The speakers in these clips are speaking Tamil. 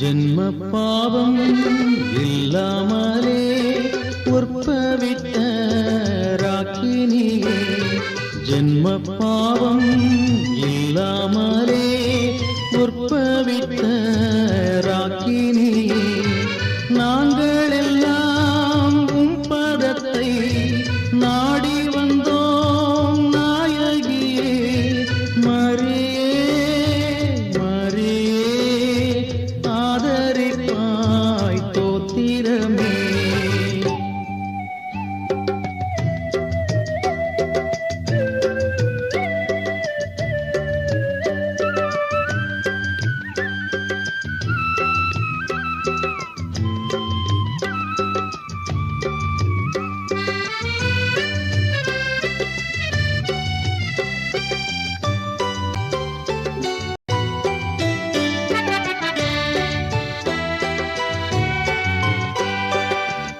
ஜென்ம பாவம் இல்லாமலே உற்பவித்த ராக்கினியே, ஜென்ம பாவம் இல்லாமலே உற்பவித்த ராக்கினியே, நாங்கள் எல்லாம் உம் பதத்தை நாடி வந்தோம் நாயகியே. மரியே மரியே ஆதரிப்பாய் தோத்திரமே.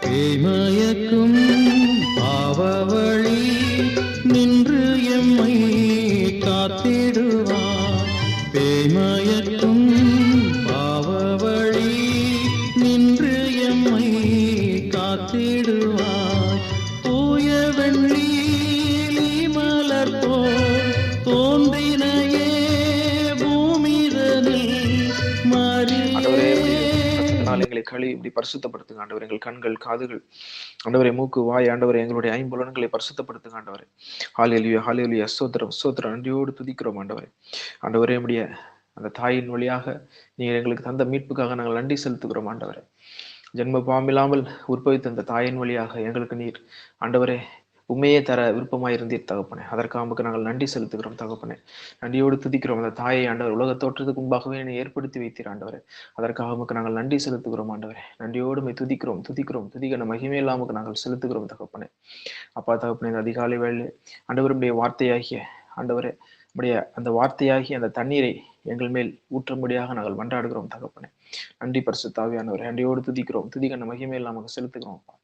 பேய்மயக்கும் பாவவழி நின்று எம்மை காத்திடுவார். பேய்மயக்கும் பாவவழி நின்று எம்மை காத்திடுவார். தூய வெள்ளி மலர் போல் தோன்றினையே பூமிதனில் மரியே. எங்களை களி இப்படி பரிசுத்தப்படுத்துங்க ஆண்டவர். எங்கள் கண்கள், காதுகள், ஆண்டவரை மூக்கு, வாய், ஆண்டவரை எங்களுடைய ஐம்புலன்களை பரிசுத்தப்படுத்துங்க ஆண்டவரை. ஹல்லேலூயா ஹல்லேலூயா. ஸ்தோத்திரம் ஸ்தோத்திரம். நன்றியோடு துதிக்கிறோம் ஆண்டவரை. ஆண்டவரே, நம்முடைய அந்த தாயின் வழியாக நீங்கள் எங்களுக்கு தந்த மீட்புக்காக நாங்கள் நன்றி செலுத்துகிறோம் ஆண்டவரை. ஜென்ம பாவமில்லாமல் உற்பவித்த அந்த தாயின் வழியாக எங்களுக்கு நீர் ஆண்டவரே உண்மையே தர விருப்பமாயிருந்தீர் தகப்பனே. அதற்காக நமக்கு நாங்கள் நன்றி செலுத்துகிறோம் தகப்பனே. நன்றியோடு துதிக்கிறோம். அந்த தாயை ஆண்டவர் உலக தோற்றத்துக்கு முன்பாகவே என்னை ஏற்படுத்தி வைத்தீர் ஆண்டவரே. அதற்காக நமக்கு நாங்கள் நன்றி செலுத்துகிறோம் ஆண்டவரே. நன்றியோடு துதிக்கிறோம் துதிக்கிறோம் துதிக்கிற மகிமையெல்லாம் நமக்கு நாங்கள் செலுத்துகிறோம் தகப்பனே. அப்பா தகப்பனே, இந்த அதிகாலை வேளை ஆண்டவருடைய வார்த்தையாகிய ஆண்டவரே, நம்முடைய அந்த வார்த்தையாகி அந்த தண்ணீரை எங்கள் மேல் ஊற்றும்படியாக நாங்கள் மன்றாடுகிறோம் தகப்பனே. நன்றி பரிசுத்த ஆவியானவரே. நன்றியோடு துதிக்கிறோம். துதிக்கிற மகிமையெல்லாம் நமக்கு செலுத்துகிறோம் அப்பா.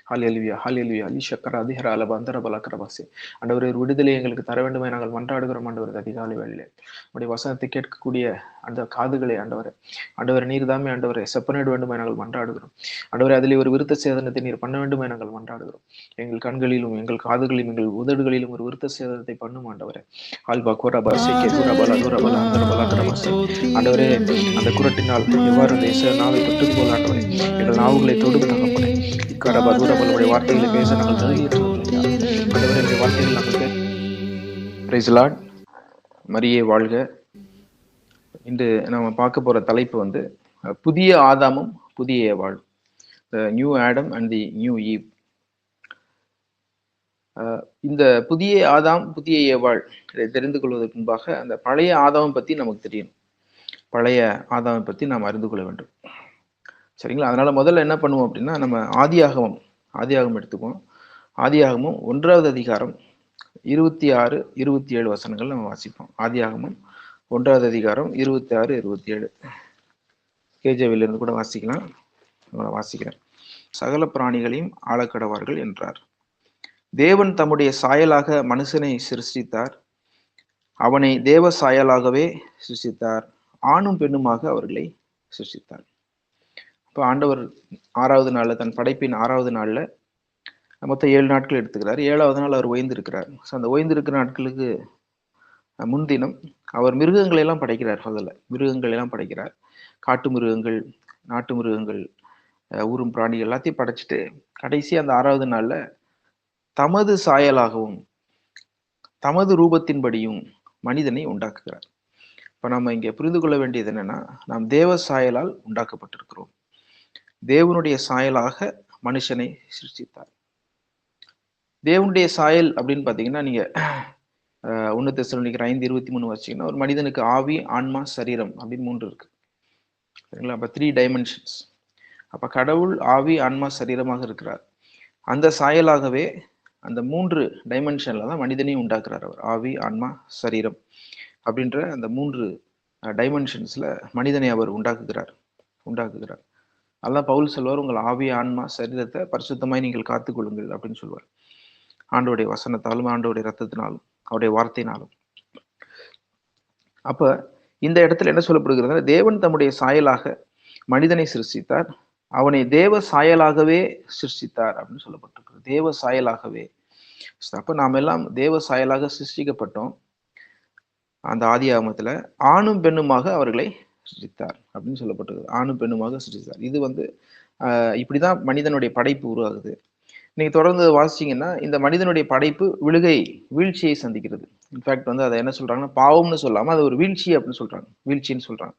ஹல்லேலூயா ஹல்லேலூயா. அலிஷக்கர அதிகர அலப அந்தர பலக்கரபாசி. ஆண்டவரே, ஒரு விடுதலை எங்களுக்கு தர வேண்டுமே நாங்கள் மன்றாடுகிறோம் ஆண்டவர். அதிகாலை வேளையிலே நம்முடைய வசனத்தை கேட்கக்கூடிய அந்த காதுகளை ஆண்டவரே, ஆண்டவரை நீர் தாமே ஆண்டவரை செப்பனிட வேண்டுமே நாங்கள் மன்றாடுகிறோம் ஆண்டவரை. அதிலே ஒரு விருத்த சேதனத்தை நீர் பண்ண வேண்டுமே நாங்கள் மன்றாடுகிறோம். எங்கள் கண்களிலும் எங்கள் காதுகளிலும் எங்கள் உதடுகளிலும் ஒரு விருத்த சேதனத்தை பண்ணும் ஆண்டவரே. ஆல்பா கோரபாசி கேதுரபல தூரபல அந்தர பலக்கரபாசி. ஆண்டவரே, அந்த குரட்டினால் எவ்வாறு அந்த இசை நாவை தொட்டது போல ஆண்டவரே, எங்கள் நாவுகளை தொடும் தகப்பனே. இக்கரபா தூரபலுடைய வார்த்தைகளை பேச நாங்கள் தகுதியற்றோம் ஆண்டவரே. வார்த்தைகள் நாங்கள் பிரைஸ் தி லார்ட். மரியே வாழ்க. இன்று நம்ம பார்க்க போற தலைப்பு புதிய ஆதாமும் புதிய ஏவாள், new Adam and the new eve. இந்த புதிய ஆதாம் புதிய ஏவாள் இதை தெரிந்து கொள்வதற்கு முன்பாக அந்த பழைய ஆதாமை பத்தி நமக்கு தெரியும். பழைய ஆதாமை பத்தி நாம் அறிந்து கொள்ள வேண்டும், சரிங்களா? அதனால முதல்ல என்ன பண்ணுவோம் அப்படின்னா, நம்ம ஆதியாகமம் எடுத்துக்குவோம். ஆதியாகமம் 1வது அதிகாரம் 26, 27 வசனங்கள் நம்ம வாசிப்போம். ஆதியாகமம் 1வது அதிகாரம் 26, 27 கேஜேவில இருந்து கூட வாசிக்கலாம். வாசிக்கிறேன். சகல பிராணிகளையும் ஆளக்கடவார்கள் என்றார். தேவன் தம்முடைய சாயலாக மனுஷனை சிருஷ்டித்தார். அவனை தேவ சாயலாகவே சிருஷ்டித்தார். ஆணும் பெண்ணுமாக அவர்களை சிருஷ்டித்தார். இப்போ ஆண்டவர் 6வது நாள்ல, தன் படைப்பின் 6வது நாள்ல மொத்தம் 7 நாட்கள் எடுத்துக்கிறார். 7வது நாள் அவர் ஓய்ந்திருக்கிறார். அந்த ஓய்ந்திருக்கிற நாட்களுக்கு முன்தினம் அவர் மிருகங்களை எல்லாம் படைக்கிறார். முதல்ல மிருகங்கள் எல்லாம் படைக்கிறார். காட்டு மிருகங்கள், நாட்டு மிருகங்கள், ஊரும் பிராணிகள் எல்லாத்தையும் படைச்சிட்டு கடைசி அந்த 6வது நாள்ல தமது சாயலாகவும் தமது ரூபத்தின்படியும் மனிதனை உண்டாக்குகிறார். இப்ப நம்ம இங்க புரிந்து கொள்ள வேண்டியது என்னன்னா, நாம் தேவ சாயலால் உண்டாக்கப்பட்டிருக்கிறோம். தேவனுடைய சாயலாக மனுஷனை சிருஷ்டித்தார். தேவனுடைய சாயல் அப்படின்னு பாத்தீங்கன்னா, நீங்க 1 தெசலோனிக்கர் 5:23 வச்சீங்கன்னா, ஒரு மனிதனுக்கு ஆவி, ஆன்மா, சரீரம் அப்படின்னு 3 இருக்கு, சரிங்களா? அப்ப 3 டைமென்ஷன்ஸ். அப்ப கடவுள் ஆவி, ஆன்மா, சரீரமாக இருக்கிறார். அந்த சாயலாகவே அந்த 3 டைமென்ஷன்ல தான் மனிதனையும் உண்டாக்குறார் அவர். ஆவி, ஆன்மா, சரீரம் அப்படின்ற அந்த 3 டைமென்ஷன்ஸ்ல மனிதனை அவர் உண்டாக்குகிறார். அதான் பவுல் சொல்வார், உங்கள் ஆவி, ஆன்மா, சரீரத்தை பரிசுத்தமாய் நீங்கள் காத்துக்கொள்ளுங்கள் அப்படின்னு சொல்வார். ஆண்டோடைய வசனத்தாலும் ஆண்டோடைய ரத்தத்தினாலும் அவருடைய வார்த்தையினாலும். அப்ப இந்த இடத்துல என்ன சொல்லப்படுகிறது, தேவன் தம்முடைய சாயலாக மனிதனை சிருஷ்டித்தார், அவனை தேவ சாயலாகவே சிருஷ்டித்தார் அப்படின்னு சொல்லப்பட்டிருக்கு. தேவ சாயலாகவே. அப்ப நாம் எல்லாம் தேவ சாயலாக சிருஷ்டிக்கப்பட்டோம். அந்த ஆதி ஆகமத்துல ஆணும் பெண்ணுமாக அவர்களை சிருஷ்டித்தார் அப்படின்னு சொல்லப்பட்டிருக்கு. ஆணும் பெண்ணுமாக சிருஷ்டித்தார். இது வந்து இப்படிதான் மனிதனுடைய படைப்பு உருவாகுது. நீங்க தொடர்ந்து வாசிச்சீங்கன்னா இந்த மனிதனுடைய படைப்பு வீழ்ச்சியை சந்திக்கிறது. இன்ஃபேக்ட் வந்து அதை என்ன சொல்றாங்கன்னா பாவம்னு சொல்லாம அது ஒரு வீழ்ச்சி அப்படின்னு சொல்றாங்க. வீழ்ச்சின்னு சொல்றாங்க.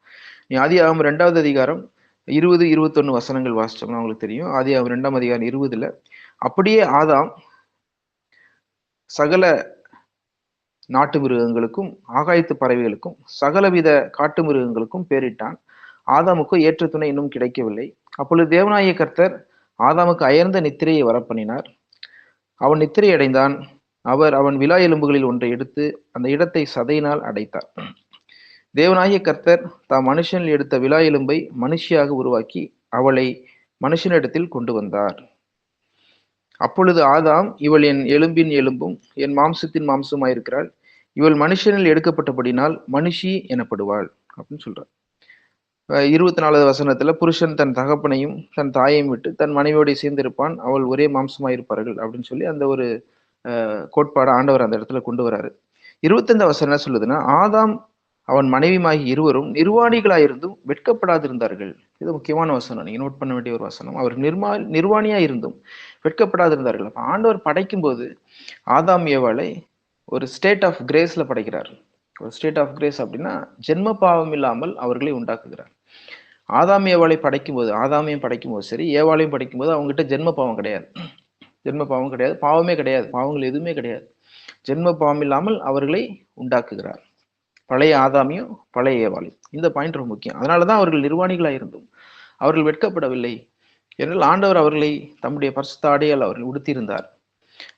நீ ஆதியாகமம் 2வது அதிகாரம் 20, 21 வசனங்கள் வாசிச்சோம்னா உங்களுக்கு தெரியும். ஆதியாகமம் 2ஆம் அதிகாரம் 20ல அப்படியே ஆதாம் சகல நாட்டு மிருகங்களுக்கும் ஆகாயத்து பறவைகளுக்கும் சகலவித காட்டு மிருகங்களுக்கும் பேரிட்டான். ஆதாமுக்கு ஏற்ற துணை இன்னும் கிடைக்கவில்லை. அப்பொழுது தேவனாகிய கர்த்தர் ஆதாமுக்கு அயர்ந்த நித்திரையை வரப்பண்ணினார். அவன் நித்திரை அடைந்தான். அவர் அவன் விலா எலும்புகளில் ஒன்றை எடுத்து அந்த இடத்தை சதையினால் அடைத்தார். தேவனாகிய கர்த்தர் தாம் மனுஷனில் எடுத்த விலா எலும்பை மனுஷியாக உருவாக்கி அவளை மனுஷனிடத்தில் கொண்டு வந்தார். அப்பொழுது ஆதாம், இவள் என் எலும்பின் எலும்பும் என் மாம்சத்தின் மாம்சமாயிருக்கிறாள், இவள் மனுஷனில் எடுக்கப்பட்டபடினால் மனுஷி எனப்படுவாள் அப்படின்னு சொல்றார். 24வது வசனத்துல புருஷன் தன் தகப்பனையும் தன் தாயையும் விட்டு தன் மனைவியோட சேர்ந்திருப்பான், அவள் ஒரே மாம்சமாயிருப்பார்கள் அப்படின்னு சொல்லி அந்த ஒரு கோட்பாடு ஆண்டவர் அந்த இடத்துல கொண்டு வராரு. 25 வசனம் என்ன சொல்லுதுன்னா, ஆதாம் அவன் மனைவிமாகி இருவரும் நிர்வாணிகளாயிருந்தும் வெட்கப்படாதிருந்தார்கள். இது முக்கியமான வசனம், நீங்க நோட் பண்ண வேண்டிய ஒரு வசனம். அவர் நிர்வாணியா இருந்தும் வெட்கப்படாதிருந்தார்கள். அப்ப ஆண்டவர் படைக்கும் போது ஆதாம் ஏவாளை ஒரு ஸ்டேட் ஆஃப் கிரேஸ்ல படைக்கிறார். ஒரு ஸ்டேட் ஆஃப் கிரேஸ் அப்படின்னா ஜென்ம பாவம் இல்லாமல் அவர்களை உண்டாக்குகிறார். ஆதாம் ஏவாளை படைக்கும்போது, ஆதாமையும் படைக்கும்போது சரி, ஏவாளையும் படைக்கும்போது அவங்ககிட்ட ஜென்ம பாவம் கிடையாது. ஜென்ம பாவம் கிடையாது, பாவமே கிடையாது, பாவங்கள் எதுவுமே கிடையாது. ஜென்ம பாவம் இல்லாமல் அவர்களை உண்டாக்குகிறார். பழைய ஆதாமியும் பழைய ஏவாளையும். இந்த பாயிண்ட் ரொம்ப முக்கியம். அதனாலதான் அவர்கள் நிர்வாணிகளாக இருந்தும் அவர்கள் வெட்கப்படவில்லை. என்றால் ஆண்டவர் அவர்களை தம்முடைய பரிசுத்த ஆடையால் அவர்கள் உடுத்தியிருந்தார்.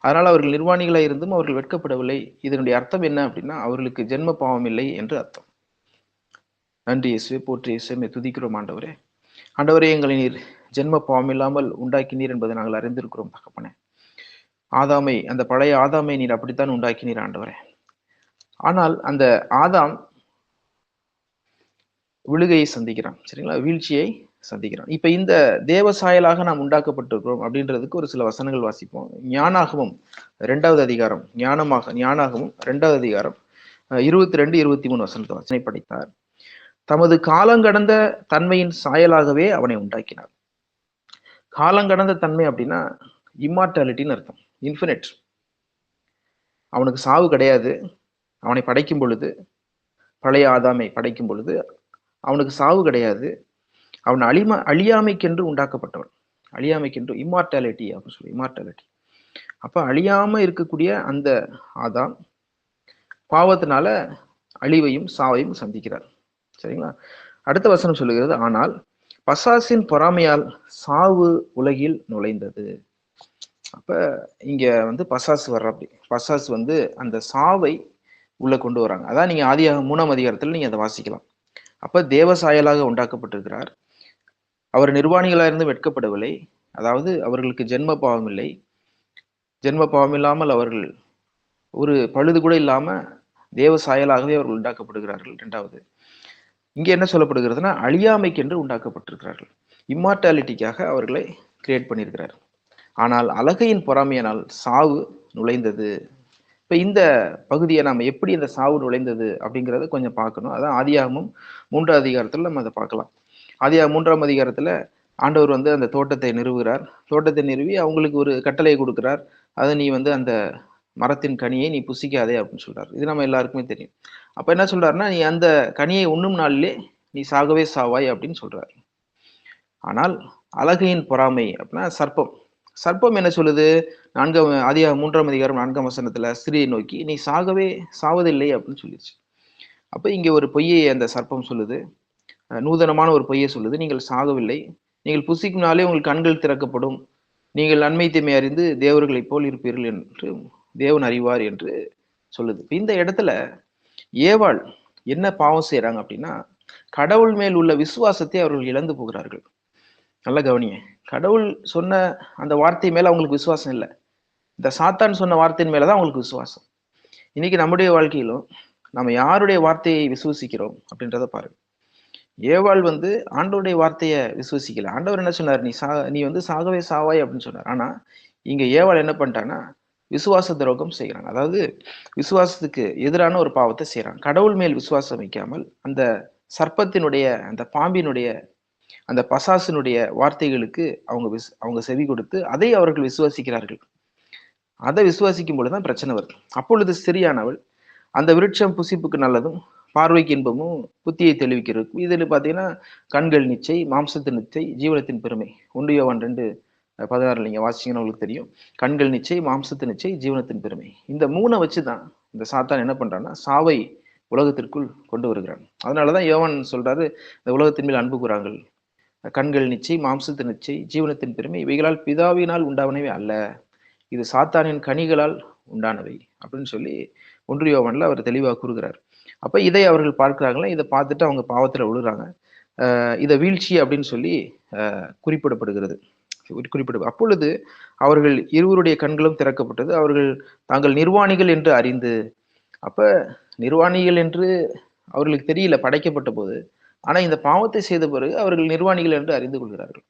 அதனால் அவர்கள் நிர்வாணிகளாக இருந்தும் அவர்கள் வெட்கப்படவில்லை. இதனுடைய அர்த்தம் என்ன அப்படின்னா, அவர்களுக்கு ஜென்ம பாவம் இல்லை என்று அர்த்தம். நன்றி இயேசுவே, போற்றி இயேசுவே, துதிக்கிறோம் ஆண்டவரே. ஆண்டவரே, எங்களை நீர் ஜென்ம பாவம் இல்லாமல் உண்டாக்கினீர் என்பதை நாங்கள் அறிந்திருக்கிறோம் தகப்பனே. ஆதாமை, அந்த பழைய ஆதாமை நீர் அப்படித்தான் உண்டாக்கினீர் ஆண்டவரே. ஆனால் அந்த ஆதாம் விழுகையை சந்திக்கிறான், சரிங்களா, வீழ்ச்சியை சந்திக்கிறான். இப்ப இந்த தேவ சாயலாக நாம் உண்டாக்கப்பட்டிருக்கிறோம் அப்படின்றதுக்கு ஒரு சில வசனங்கள் வாசிப்போம். ஞானாகமம் 2வது அதிகாரம், ஞானாகமம் 2வது அதிகாரம் 22, 23 வசனத்தை வசனை படைத்தார். தமது காலங்கடந்த தன்மையின் சாயலாகவே அவனை உண்டாக்கினார். காலங்கடந்த தன்மை அப்படின்னா இம்மார்டாலிட்டின்னு அர்த்தம், இன்ஃபினிட். அவனுக்கு சாவு கிடையாது. அவனை படைக்கும் பொழுது, பழைய ஆதாமை படைக்கும் பொழுது அவனுக்கு சாவு கிடையாது. அவன் அழியாமைக்கென்று உண்டாக்கப்பட்டவன். அழியாமைக்கென்று, இம்மார்டாலிட்டி அப்படின்னு சொல்லி, இம்மார்டாலிட்டி. அப்ப அழியாம இருக்கக்கூடிய அந்த ஆதாம் பாவத்தினால அழிவையும் சாவையும் சந்திக்கிறார், சரிங்களா. அடுத்த வசனம் சொல்லுகிறது, ஆனால் பசாசின் பொறாமையால் சாவு உலகில் நுழைந்தது. அப்ப இங்க வந்து பசாசு வர்ற, அப்படி பசாசு வந்து அந்த சாவை உள்ள கொண்டு வராங்க. அதான் நீங்க ஆதியாகமம் 3ஆம் அதிகாரத்துல நீங்க அதை வாசிக்கலாம். அப்ப தேவ சாயலாக உண்டாக்கப்பட்டிருக்கிறார். அவர் நிர்வாணிகளாக இருந்து வெட்கப்படவில்லை. அதாவது அவர்களுக்கு ஜென்ம பாவம் இல்லை. ஜென்ம பாவம் இல்லாமல் அவர்கள் ஒரு பழுது கூட இல்லாம தேவ சாயலாகவே அவர்கள் உண்டாக்கப்படுகிறார்கள். 2வது இங்க என்ன சொல்லப்படுகிறதுனா, அழியாமைக்கென்று உண்டாக்கப்பட்டிருக்கிறார்கள். இம்மார்டாலிட்டிக்காக அவர்களை கிரியேட் பண்ணியிருக்கிறார். ஆனால் அழகையின் பொறாமையினால் சாவு நுழைந்தது. இப்ப இந்த பகுதியை நாம எப்படி இந்த சாவு நுழைந்தது அப்படிங்கிறத கொஞ்சம் பார்க்கணும். அதான் ஆதியாகமம் 3ஆம் அதிகாரத்துல நம்ம அதை பார்க்கலாம். ஆதியாகமம் 3ஆம் அதிகாரத்துல ஆண்டவர் வந்து அந்த தோட்டத்தை நிறுவுகிறார். தோட்டத்தை நிறுவி அவங்களுக்கு ஒரு கட்டளையை கொடுக்கிறார். அதை நீ வந்து அந்த மரத்தின் கனியை நீ புசிக்காதே அப்படின்னு சொல்றாரு. இது நம்ம எல்லாருக்குமே தெரியும். அப்ப என்ன சொல்றாருன்னா, நீ அந்த கனியை உண்ணும் நாளிலே நீ சாகவே சாவாய் அப்படின்னு சொல்றாரு. ஆனால் அழகையின் பொறாமை அப்படின்னா சர்ப்பம் என்ன சொல்லுது? ஆதியாகமம் 3ஆம் அதிகாரம் 4ஆம் வசனத்துல ஸ்திரியை நோக்கி நீ சாகவே சாவதில்லை அப்படின்னு சொல்லிடுச்சு. அப்ப இங்க ஒரு பொய்யை அந்த சர்ப்பம் சொல்லுது, நூதனமான ஒரு பொய்யை சொல்லுது. நீங்கள் சாகவில்லை, நீங்கள் புசிக்கும்னாலே உங்கள் கண்கள் திறக்கப்படும், நீங்கள் நன்மை தீமை அறிந்து தேவர்களைப் போல் இருப்பீர்கள் என்று தேவன் அறிவார் என்று சொல்லுது. இந்த இடத்துல ஏவாள் என்ன பாவம் செய்யறாங்க அப்படின்னா, கடவுள் மேல் உள்ள விசுவாசத்தை அவர்கள் இழந்து போகிறார்கள். நல்ல கவனிய, கடவுள் சொன்ன அந்த வார்த்தை மேல அவங்களுக்கு விசுவாசம் இல்லை. இந்த சாத்தான் சொன்ன வார்த்தையின் மேலதான் அவங்களுக்கு விசுவாசம். இன்னைக்கு நம்முடைய வாழ்க்கையிலும் நம்ம யாருடைய வார்த்தையை விசுவசிக்கிறோம் அப்படின்றத பாருங்க. ஏவாள் வந்து ஆண்டவருடைய வார்த்தையை விசுவசிக்கல. ஆண்டவர் என்ன சொன்னார்? நீ வந்து சாகவே சாவாய் அப்படின்னு சொன்னார். ஆனா இங்க ஏவாள் என்ன பண்ணிட்டான்னா விசுவாச துரோகம் செய்கிறாங்க. அதாவது விசுவாசத்துக்கு எதிரான ஒரு பாவத்தை செய்றாங்க. கடவுள் மேல் விசுவாசம் வைக்காமல் அந்த சர்ப்பத்தினுடைய, அந்த பாம்பினுடைய, அந்த பசாசினுடைய வார்த்தைகளுக்கு அவங்க செவி கொடுத்து அதை அவர்கள் விசுவாசிக்கிறார்கள். அதை விசுவாசிக்கும் பொழுதுதான் பிரச்சனை வருது. அப்பொழுது ஸ்திரியானவள் அந்த விருட்சம் புசிப்புக்கு நல்லதும் பார்வைக்கு இன்பமும் புத்தியை தெளிவிக்கிறது. இதில் பார்த்தீங்கன்னா கண்கள் நிச்சை, மாம்சத்தின் நிச்சை, ஜீவனத்தின் பெருமை. 1 யோவான் 2:16 நீங்க வாசிச்சீங்கன்னா உங்களுக்கு தெரியும். கண்கள் நிச்சை, மாம்சத்தின் நிச்சை, ஜீவனத்தின் பெருமை. இந்த 3 வச்சுதான் இந்த சாத்தான் என்ன பண்றான்னா சாவை உலகத்திற்குள் கொண்டு வருகிறான். அதனாலதான் யோவான் சொல்றாரு, இந்த உலகத்தின் மேல் அன்பு கூறாங்கள். கண்கள் நிச்சை, மாம்சத்தின் நிச்சை, ஜீவனத்தின் பெருமை இவைகளால் பிதாவினால் உண்டாவனவே அல்ல, இது சாத்தானின் கனிகளால் உண்டானவை அப்படின்னு சொல்லி 1 யோவான்ல அவர் தெளிவாக கூறுகிறார். அப்ப இதை அவர்கள் பார்க்கிறாங்களா, இதை பார்த்துட்டு அவங்க பாவத்துல விழுறாங்க. இதை வீழ்ச்சி அப்படின்னு சொல்லி குறிப்பிடப்படுகிறது. அப்பொழுது அவர்கள் இருவருடைய கண்களும் திறக்கப்பட்டது, அவர்கள் தாங்கள் நிர்வாணிகள் என்று அறிந்து. அப்ப நிர்வாணிகள் என்று அவர்களுக்கு தெரியல படைக்கப்பட்ட போது, ஆனா இந்த பாவத்தை செய்த பிறகு அவர்கள் நிர்வாணிகள் என்று அறிந்து கொள்கிறார்கள்.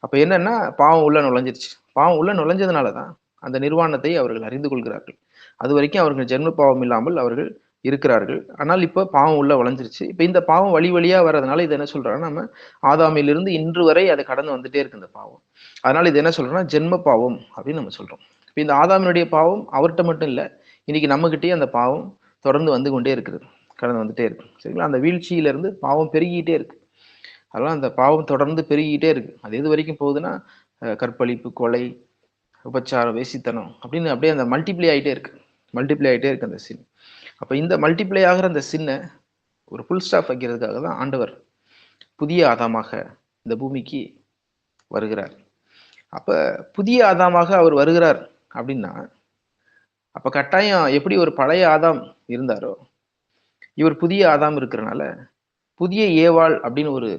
அப்ப என்னன்னா பாவம் உள்ள நுழைஞ்சிருச்சு. பாவம் உள்ள நுழைஞ்சதுனாலதான் அந்த நிர்வாணத்தை அவர்கள் அறிந்து கொள்கிறார்கள். அது வரைக்கும் அவர்கள் ஜென்ம பாவம் இல்லாமல் அவர்கள் இருக்கிறார்கள். ஆனால் இப்ப பாவம் உள்ள வளைஞ்சிருச்சு. இப்ப இந்த பாவம் வழி வழியா வர்றதுனால இது என்ன சொல்றாங்கன்னா, நம்ம ஆதாமிலிருந்து இன்று வரை அதை கடந்து வந்துட்டே இருக்கு இந்த பாவம். அதனால இது என்ன சொல்றோம்னா ஜென்ம பாவம் அப்படின்னு நம்ம சொல்றோம். இப்ப இந்த ஆதாமினுடைய பாவம் அவர்கிட்ட மட்டும் இல்ல, இன்னைக்கு நம்ம கிட்டயே அந்த பாவம் தொடர்ந்து வந்து கொண்டே இருக்குது, கடந்து வந்துட்டே இருக்கு. சரிங்களா? அந்த வீழ்ச்சியிலிருந்து பாவம் பெருகிட்டே இருக்கு. அதெல்லாம் அந்த பாவம் தொடர்ந்து பெருகிட்டே இருக்கு. அது எது வரைக்கும் போகுதுன்னா கற்பழிப்பு, கொலை, உபச்சாரம், வேசித்தனம் அப்படின்னு அப்படியே அந்த மல்டிப்ளை ஆகிட்டே இருக்கு அந்த சின். அப்ப இந்த மல்டிப்ளை ஆகிற அந்த சின்ன ஒரு ஃபுல் ஸ்டாப் வைக்கிறதுக்காக தான் ஆண்டவர் புதிய ஆதாமாக இந்த பூமிக்கு வருகிறார். அப்ப புதிய ஆதாமாக அவர் வருகிறார் அப்படின்னா அப்ப கட்டாயம் எப்படி ஒரு பழைய ஆதாம் இருந்தாரோ இவர் புதிய ஆதாம் இருக்கிறனால புதிய ஏவாள் அப்படின்னு ஒரு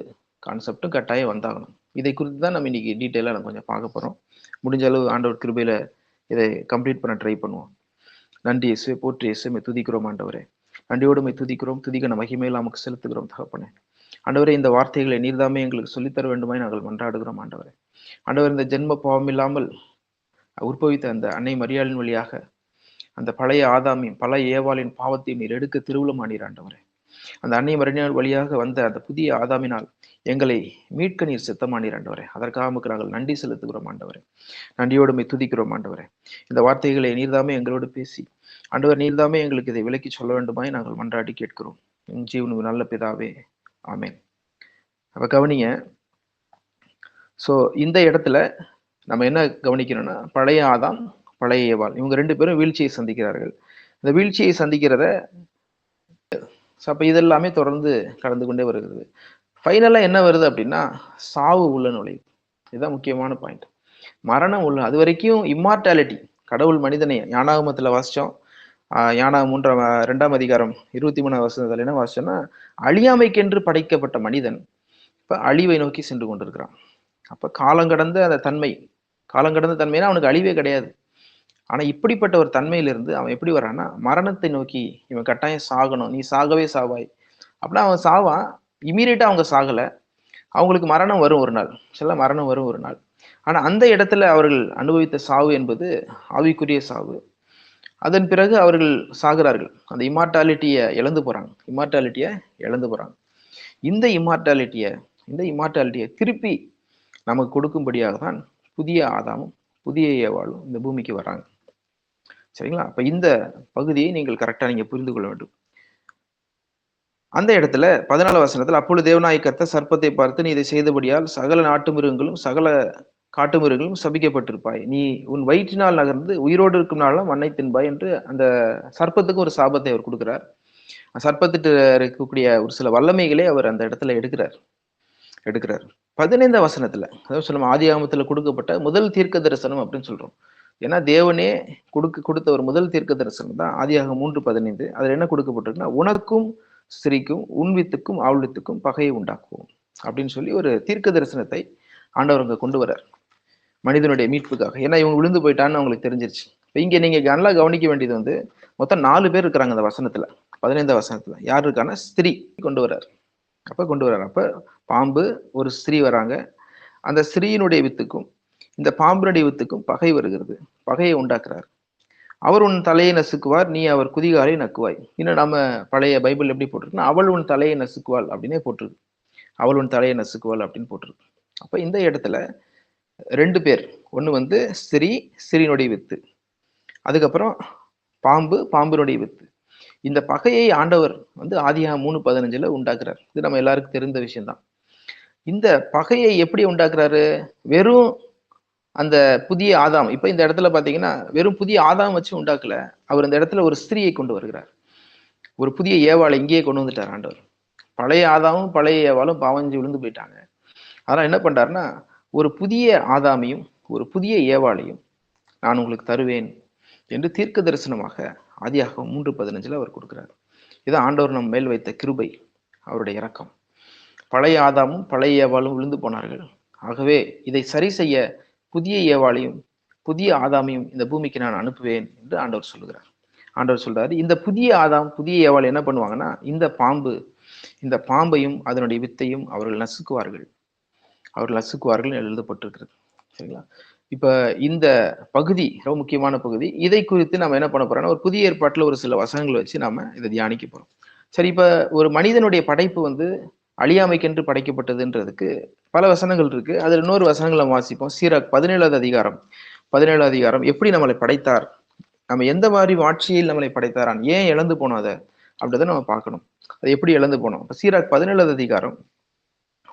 கான்செப்டும் கட்டாயம் வந்தாகணும். இதை குறித்து தான் நம்ம இன்னைக்கு டீட்டெயிலாக நம்ம கொஞ்சம் பார்க்க போறோம். முடிஞ்ச அளவு ஆண்டவர் கிருபையில இதை கம்ப்ளீட் பண்ண ட்ரை பண்ணுவோம். நன்றி இயேசுவே, போற்றி இயேசுவே, துதிக்கிறோம் ஆண்டவரே. நன்றியோடு துதிக்கிறோம், துதிக்க மகிமையில் நமக்கு செலுத்துகிறோம் தகப்பனே. ஆண்டவரே, இந்த வார்த்தைகளை நீர்தாமே எங்களுக்கு சொல்லித்தர வேண்டுமாய் நாங்கள் மன்றாடுகிறோம் ஆண்டவரே. ஆண்டவர், இந்த ஜென்ம பாவம் இல்லாமல் உற்பவித்த அந்த அன்னை மரியாளின் வழியாக அந்த பழைய ஆதாமியும் பல ஏவாளின் பாவத்தையும் நீர் எடுக்க திருவுளமானீர் ஆண்டவரே. அந்த அன்னை மரியாள் வழியாக வந்த அந்த புதிய ஆதாமினால் எங்களை மீட்க நீர் சித்தமானீர் ஆண்டவரே. அதற்காக நமக்கு நாங்கள் நன்றி செலுத்துகிறோம் ஆண்டவரே. நன்றியோடு துதிக்கிறோம் ஆண்டவரே. இந்த வார்த்தைகளை நீர்தாமே எங்களோடு பேசி ஆண்டவர் நீர்தாமே எங்களுக்கு இதை விலக்கி சொல்ல வேண்டுமாய் நாங்கள் மன்றாடி கேட்கிறோம். ஜீவனுக்கு நல்ல பிதாவே, ஆமென். அப்ப கவனிங்க. ஸோ இந்த இடத்துல நம்ம என்ன கவனிக்கணும்னா, பழைய ஆதாம், பழைய ஏவாள், இவங்க 2 பேரும் வீழ்ச்சியை சந்திக்கிறார்கள். இந்த வீழ்ச்சியை சந்திக்கிறத அப்ப இதெல்லாமே தொடர்ந்து கடந்து கொண்டே வருகிறது. ஃபைனலா என்ன வருது அப்படின்னா, சாவு உள்ள நுழைவு. இதுதான் முக்கியமான பாயிண்ட். மரணம் உள்ள, அது வரைக்கும் இம்மார்டாலிட்டி, கடவுள் மனிதனை ஞானாகமத்துல வாசிச்சோம். ஞானாகம் 2ஆம் அதிகாரம் 23ஆம் வசனத்துல என்ன வாசிச்சோம்னா, அழியாமைக்கென்று படைக்கப்பட்ட மனிதன் இப்ப அழிவை நோக்கி சென்று கொண்டிருக்கிறான். அப்ப காலங்கடந்த அந்த தன்மை, காலங்கடந்த தன்மைனா அவனுக்கு அழிவே கிடையாது. ஆனா இப்படிப்பட்ட ஒரு தன்மையிலிருந்து அவன் எப்படி வரான்னா, மரணத்தை நோக்கி இவன் கட்டாயம் சாகணும், நீ சாகவே சாவாய் அப்படின்னா அவன் சாவான். இமீடியட்டா அவங்க சாகல, அவங்களுக்கு மரணம் வரும் ஒரு நாள், சில மரணம் வரும் ஒரு நாள். ஆனா அந்த இடத்துல அவர்கள் அனுபவித்த சாவு என்பது ஆவிக்குரிய சாவு. அதன் பிறகு அவர்கள் சாகிறார்கள், அந்த இம்மார்டாலிட்டியை இழந்து போறாங்க. இந்த இம்மார்டாலிட்டியை திருப்பி நமக்கு கொடுக்கும்படியாக தான் புதிய ஆதாமும் புதிய ஏவாளும் இந்த பூமிக்கு வராங்க. சரிங்களா? அப்ப இந்த பகுதியை நீங்கள் கரெக்டா நீங்க புரிந்து கொள்ள வேண்டும். அந்த இடத்துல 14 வசனத்துல, அப்பொழுது தேவனாகிய கர்த்தர் சர்ப்பத்தை பார்த்து, நீ இதை செய்தபடியால் சகல நாட்டு மிருகங்களும் சகல காட்டு மிருகங்களும் சபிக்கப்பட்டிருப்பாய், நீ உன் வயிற்றினால் நகர்ந்து உயிரோடு இருக்கும் நாளும் மண்ணை தின்பாய் என்று அந்த சர்ப்பத்துக்கு ஒரு சாபத்தை அவர் கொடுக்கிறார். சர்ப்பத்திட்டு இருக்கக்கூடிய ஒரு சில வல்லமைகளை அவர் அந்த இடத்துல எடுக்கிறார். 15 வசனத்துல, அதாவது சொல்லும் ஆதியாகமத்துல கொடுக்கப்பட்ட முதல் தீர்க்க தரிசனம் அப்படின்னு சொல்றோம். ஏன்னா தேவனே கொடுத்த ஒரு முதல் தீர்க்க தரிசனம் தான் ஆதியாகமம் 3:15. அதுல என்ன கொடுக்கப்பட்டிருக்குன்னா, உனக்கும் ஸ்திரீக்கும் உன் வித்துக்கும் அவள் வித்துக்கும் பகையை உண்டாக்குவோம் அப்படின்னு சொல்லி ஒரு தீர்க்க தரிசனத்தை ஆண்டவர் அங்க கொண்டு வர்றார் மனிதனுடைய மீட்புக்காக. ஏன்னா இவங்க விழுந்து போயிட்டான்னு அவங்களுக்கு தெரிஞ்சிருச்சு. இப்ப இங்க நீங்க நல்லா கவனிக்க வேண்டியது வந்து, மொத்தம் 4 பேர் இருக்கிறாங்க அந்த வசனத்துல. 15 வசனத்துல யார் இருக்கான்னா, ஸ்திரீ கொண்டு வர்றார். அப்ப கொண்டு வர்றாரு. அப்ப பாம்பு, ஒரு ஸ்திரீ வராங்க. அந்த ஸ்திரீயினுடைய வித்துக்கும் இந்த பாம்பினுடைய வித்துக்கும் பகை வருகிறது. பகையை உண்டாக்குறார். அவர் உன் தலையை நசுக்குவார், நீ அவர் குதிகாலை நக்குவாய். இன்னும் நம்ம பழைய பைபிள் எப்படி போட்டிருக்குன்னா, அவள் உன் தலையை நசுக்குவாள் அப்படின்னே போட்டிருக்கு. அவள் உன் தலையை நசுக்குவாள் அப்படின்னு போட்டிருக்கு. அப்ப இந்த இடத்துல 2 பேர். ஒண்ணு வந்து ஸ்திரீனுடைய வித்து. அதுக்கப்புறம் பாம்பு, பாம்பினுடைய வித்து. இந்த பகையை ஆண்டவர் வந்து ஆதியாகமம் 3:15 உண்டாக்குறார். இது நம்ம எல்லாருக்கும் தெரிந்த விஷயம்தான். இந்த பகையை எப்படி உண்டாக்குறாரு? வெறும் அந்த புதிய ஆதாம், இப்ப இந்த இடத்துல பாத்தீங்கன்னா வெறும் புதிய ஆதாம் வச்சு உண்டாக்கல. அவர் இந்த இடத்துல ஒரு ஸ்திரியை கொண்டு வருகிறார். ஒரு புதிய ஏவாளை இங்கேயே கொண்டு வந்துட்டார் ஆண்டவர். பழைய ஆதாமும் பழைய ஏவாளும் பாவஞ்சு விழுந்து போயிட்டாங்க. அதனால என்ன பண்றாருன்னா, ஒரு புதிய ஆதாமையும் ஒரு புதிய ஏவாளையும் நான் உங்களுக்கு தருவேன் என்று தீர்க்க தரிசனமாக ஆதியாகமம் 3:15 அவர் கொடுக்கிறார். இது ஆண்டவர் நம் மேல் வைத்த கிருபை, அவருடைய இரக்கம். பழைய ஆதாமும் பழைய ஏவாளும் விழுந்து போனார்கள். ஆகவே இதை சரி செய்ய புதிய ஏவாளையும் புதிய ஆதாமையும் இந்த பூமிக்கு நான் அனுப்புவேன் என்று ஆண்டவர் சொல்லுகிறார். ஆண்டவர் சொல்றாரு, இந்த புதிய ஆதாம் புதிய ஏவாள் என்ன பண்ணுவாங்கன்னா, இந்த பாம்பையும் அதனுடைய வித்தையும் அவர்கள் நசுக்குவார்கள் எழுதப்பட்டிருக்கிறது. சரிங்களா? இப்ப இந்த பகுதி ரொம்ப முக்கியமான பகுதி. இதை குறித்து நம்ம என்ன பண்ண போறோம்னா, ஒரு புதிய ஏற்பாட்டுல ஒரு சில வசனங்கள் வச்சு நாம இதை தியானிக்க போறோம். சரி, இப்ப ஒரு மனிதனுடைய படைப்பு வந்து அழியாமைக்கென்று படைக்கப்பட்டதுன்றதுக்கு பல வசனங்கள் இருக்கு. அதுல இன்னொரு வசனங்களை வாசிப்போம். சீராக் 17வது அதிகாரம் எப்படி நம்மளை படைத்தார், நம்ம எந்த மாதிரி ஆட்சியில் நம்மளை படைத்தாரான், ஏன் இழந்து போனோம் அதை அப்படின்றத நம்ம பார்க்கணும். அது எப்படி இழந்து போனோம். சீராக் 17வது அதிகாரம்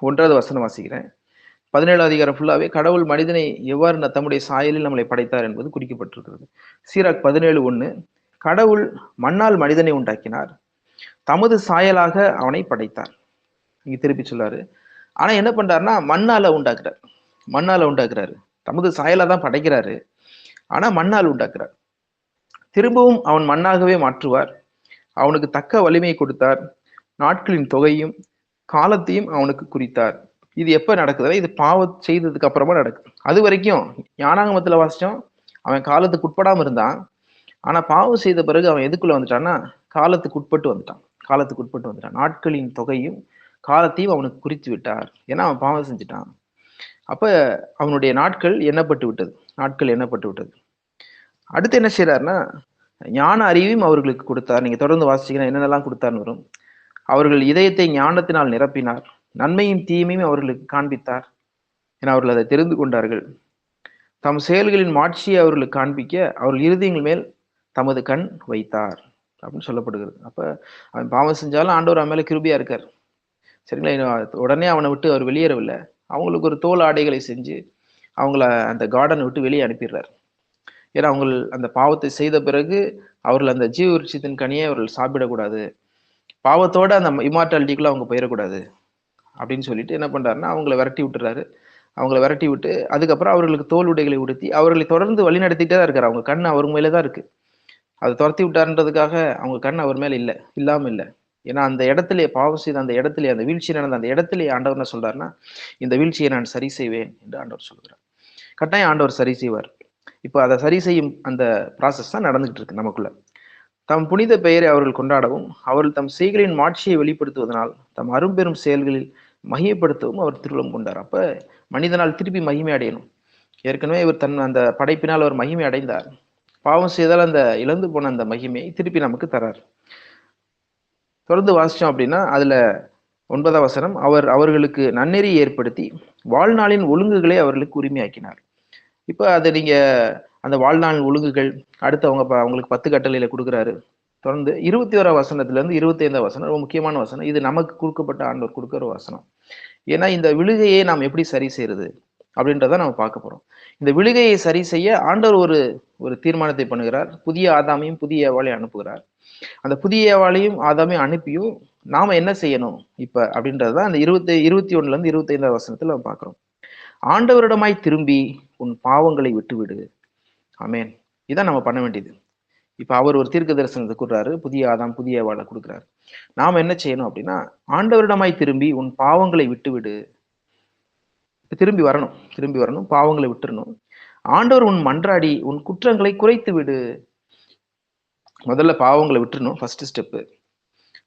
1வது வசனம் வாசிக்கிறேன். 17வது அதிகாரம் ஃபுல்லாவே கடவுள் மனிதனை எவ்வாறு தம்முடைய சாயலில் நம்மளை படைத்தார் என்பது குறிக்கப்பட்டிருக்கிறது. சீராக் 17:1, கடவுள் மண்ணால் மனிதனை உண்டாக்கினார், தமது சாயலாக அவனை படைத்தார். இங்க திருப்பி சொல்லாரு. ஆனா என்ன பண்றாருன்னா, மண்ணால உண்டாக்குறாரு. தமது சாயலா தான் படைக்கிறாரு, ஆனா மண்ணால் உண்டாக்குறார். திரும்பவும் அவன் மண்ணாகவே மாற்றுவார். அவனுக்கு தக்க வலிமை கொடுத்தார். நாட்களின் தொகையும் காலத்தையும் அவனுக்கு குறித்தார். இது எப்ப நடக்குதுன்னா, இது பாவம் செய்ததுக்கு அப்புறமா நடக்குது. அது வரைக்கும் ஞானாகமத்துல வாசிச்சோம், அவன் காலத்துக்கு உட்படாம இருந்தான். ஆனா பாவம் செய்த பிறகு அவன் எதுக்குள்ள வந்துட்டான்னா, காலத்துக்கு உட்பட்டு வந்துட்டான். நாட்களின் தொகையும் காலத்தையும் அவனுக்கு குறித்து விட்டார். ஏன்னா அவன் பாவம் செஞ்சுட்டான். அப்ப அவனுடைய நாட்கள் எண்ணப்பட்டு விட்டது. அடுத்து என்ன செய்யறாருன்னா, ஞான அறிவையும் அவர்களுக்கு கொடுத்தார். நீங்க தொடர்ந்து வாசிச்சீங்கன்னா என்னென்னலாம் கொடுத்தார்னு வரும். அவர்கள் இதயத்தை ஞானத்தினால் நிரப்பினார். நன்மையும் தீமையும் அவர்களுக்கு காண்பித்தார். என அவர்கள் அதை தெரிந்து கொண்டார்கள். தம் செயல்களின் மாட்சியை அவர்களுக்கு காண்பிக்க அவர்கள் இருதயங்கள் மேல் தமது கண் வைத்தார் அப்படின்னு சொல்லப்படுகிறது. அப்ப அவன் பாவம் செஞ்சாலும் ஆண்டவர் அவன் மேல கிருபையா இருக்கார். சரிங்களா? உடனே அவனை விட்டு அவர் வெளியேறவில்லை. அவங்களுக்கு ஒரு தோல் ஆடைகளை செஞ்சு அவங்கள அந்த கார்டனை விட்டு வெளியே அனுப்பிடுறார். ஏன்னா அவங்க அந்த பாவத்தை செய்த பிறகு அவர்கள் அந்த ஜீவ விருட்சத்தின் கனியை அவர்கள் சாப்பிடக்கூடாது, பாவத்தோட அந்த இமார்டாலிட்டிக்குள்ள அவங்க போயிடக்கூடாது அப்படின்னு சொல்லிட்டு என்ன பண்றாருன்னா, அவங்கள விரட்டி விட்டு அதுக்கப்புறம் அவர்களுக்கு தோல் உடைகளை உடுத்தி அவர்களை தொடர்ந்து வழி நடத்திட்டே தான் இருக்காரு. அவங்க கண் அவர் மேலே தான் இருக்கு. அதை துரத்தி விட்டாருன்றதுக்காக அவங்க கண் அவர் மேல இல்லாம இல்லை. ஏன்னா அந்த இடத்துல பாவம் செய்த அந்த இடத்துல, அந்த வீழ்ச்சி நடந்த அந்த இடத்துல ஆண்டவர் என்ன சொல்றாருன்னா, இந்த வீழ்ச்சியை நான் சரி செய்வேன் என்று ஆண்டவர் சொல்கிறார். கட்டாயம் ஆண்டவர் சரி செய்வார். இப்போ அதை சரி செய்யும் அந்த ப்ராசஸ் தான் நடந்துகிட்டு இருக்கு நமக்குள்ள. தம் புனித பெயரை அவர்கள் கொண்டாடவும், அவர்கள் தம் செய்களின் மாட்சியை வெளிப்படுத்துவதனால் தம் அரும்பெரும் செயல்களில் மகிமைப்படுத்தவும் அவர் திருவுளம் கொண்டார். அப்ப மனிதனால் திருப்பி மகிமை அடையணும். ஏற்கனவே இவர் அந்த படைப்பினால் அவர் மகிமை அடைந்தார். பாவம் செய்தால் அந்த இழந்து போன அந்த மகிமையை திருப்பி நமக்கு தரார். தொடர்ந்து வாசிச்சோம் அப்படின்னா, அதுல 9வது வசனம், அவர்களுக்கு நன்னெறி ஏற்படுத்தி வாழ்நாளின் ஒழுங்குகளை அவர்களுக்கு உரிமையாக்கினார். இப்ப அதை நீங்க அந்த வாழ்நாள் ஒழுங்குகள் அடுத்து அவங்களுக்கு 10 கட்டளையில கொடுக்குறாரு. தொடர்ந்து 21வது வசனத்துல இருந்து 25வது வசனம் ரொம்ப முக்கியமான வசனம். இது நமக்கு கொடுக்கப்பட்ட ஆண்டவர் கொடுக்கிற வசனம். ஏன்னா இந்த விழுகையை நாம் எப்படி சரி செய்யறது அப்படின்றத நம்ம பார்க்க போறோம். இந்த விழுகையை சரி செய்ய ஆண்டவர் ஒரு தீர்மானத்தை பண்ணுகிறார். புதிய ஆதாமையும் புதிய ஏவாளையும் அனுப்புகிறார். அந்த புதிய ஏவாளையும் ஆதாமையும் அனுப்பியும் நாம என்ன செய்யணும் இப்ப அப்படின்றதுதான் அந்த 21ல இருந்து 25வது வசனத்துல நம்ம பார்க்கிறோம். ஆண்டவரிடமாய் திரும்பி உன் பாவங்களை விட்டுவிடு. ஆமேன். இதான் நம்ம பண்ண வேண்டியது. இப்ப அவர் ஒரு தீர்க்க தரிசனத்தை கொடுக்குறாரு, புதிய ஆதாம் புதிய ஏவாளை கொடுக்குறாரு. நாம என்ன செய்யணும் அப்படின்னா, ஆண்டவரிடமாய் திரும்பி உன் பாவங்களை விட்டுவிடு. திரும்பி வரணும், பாவங்களை விட்டுறணும். ஆண்டவர் உன் மன்றாடி உன் குற்றங்களை குறைத்து விடு. முதல்ல பாவங்களை விட்டுறணும், ஃபர்ஸ்ட் ஸ்டெப்பு.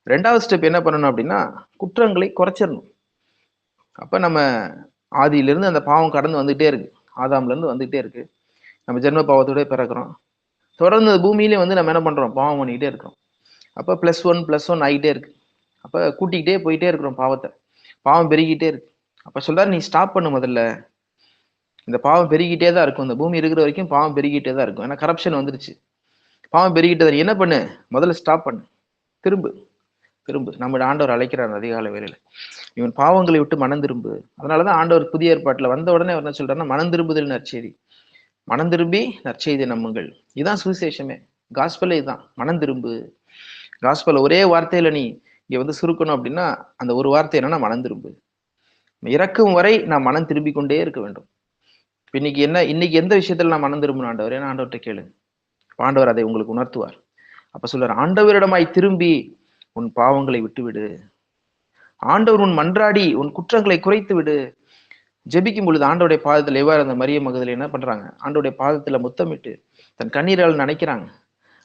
ரெண்டாவது ஸ்டெப் என்ன பண்ணணும் அப்படின்னா குற்றங்களை குறைச்சிடணும். அப்ப நம்ம ஆதியிலிருந்து அந்த பாவம் கடந்து வந்துகிட்டே இருக்கு. ஆதாம்ல இருந்து வந்துகிட்டே இருக்கு. நம்ம ஜென்ம பாவத்தோட பிறக்கிறோம். தொடர்ந்து பூமியிலே வந்து நம்ம என்ன பண்றோம்? பாவம் பண்ணிக்கிட்டே இருக்கிறோம். அப்ப +1 ஆகிட்டே இருக்கு. அப்ப கூட்டிக்கிட்டே போயிட்டே இருக்கிறோம் பாவத்தை. பாவம் பெருகிட்டே இருக்கு. அப்ப சொல்றாரு, நீ ஸ்டாப் பண்ணு முதல்ல. இந்த பாவம் பெருகிட்டே தான் இருக்கும். இந்த பூமி இருக்கிற வரைக்கும் பாவம் பெருகிட்டே தான் இருக்கும். ஏன்னா கரப்ஷன் வந்துருச்சு. பாவம் பெருகிட்டது. என்ன பண்ணு? முதல்ல ஸ்டாப் பண்ணு. திரும்பு திரும்பு. நம்ம ஆண்டவர் அழைக்கிறார் அதிகாலை வேளையில. இவன் பாவங்களை விட்டு மனம் திரும்பு. அதனாலதான் ஆண்டவர் புதிய ஏற்பாட்டுல வந்த உடனே அவர் என்ன சொல்றாருன்னா, மனம் திரும்புதல் நற்செய்தி. மனம் திரும்பி நற்செய்தி நம்புங்கள். இதுதான் சுவிசேஷமே. காஸ்பலே இதுதான். மனம் திரும்பு. காஸ்பல் ஒரே வார்த்தையில நீ இங்க வந்து சுருக்கணும் அப்படின்னா அந்த ஒரு வார்த்தை என்னன்னா மனம் திரும்பு. இறக்கும் வரை நான் மனம் திரும்பி கொண்டே இருக்க வேண்டும். இன்னைக்கு எந்த விஷயத்துல நான் மனம் திரும்பணும் ஆண்டவர்? ஏன்னா ஆண்டவர்கிட்ட கேளு. ஆண்டவர் அதை உங்களுக்கு உணர்த்துவார். அப்ப சொல்றார், ஆண்டவரிடமாய் திரும்பி உன் பாவங்களை விட்டுவிடு. ஆண்டவர் உன் மன்றாடி உன் குற்றங்களை குறைத்து விடு. ஜெபிக்கும் பொழுது ஆண்டோடைய பாதத்துல எவ்வாறு அந்த மரிய மகதலேனா என்ன பண்றாங்க? ஆண்டோடைய பாதத்துல முத்தமிட்டு தன் கண்ணீரால் நினைக்கிறாங்க.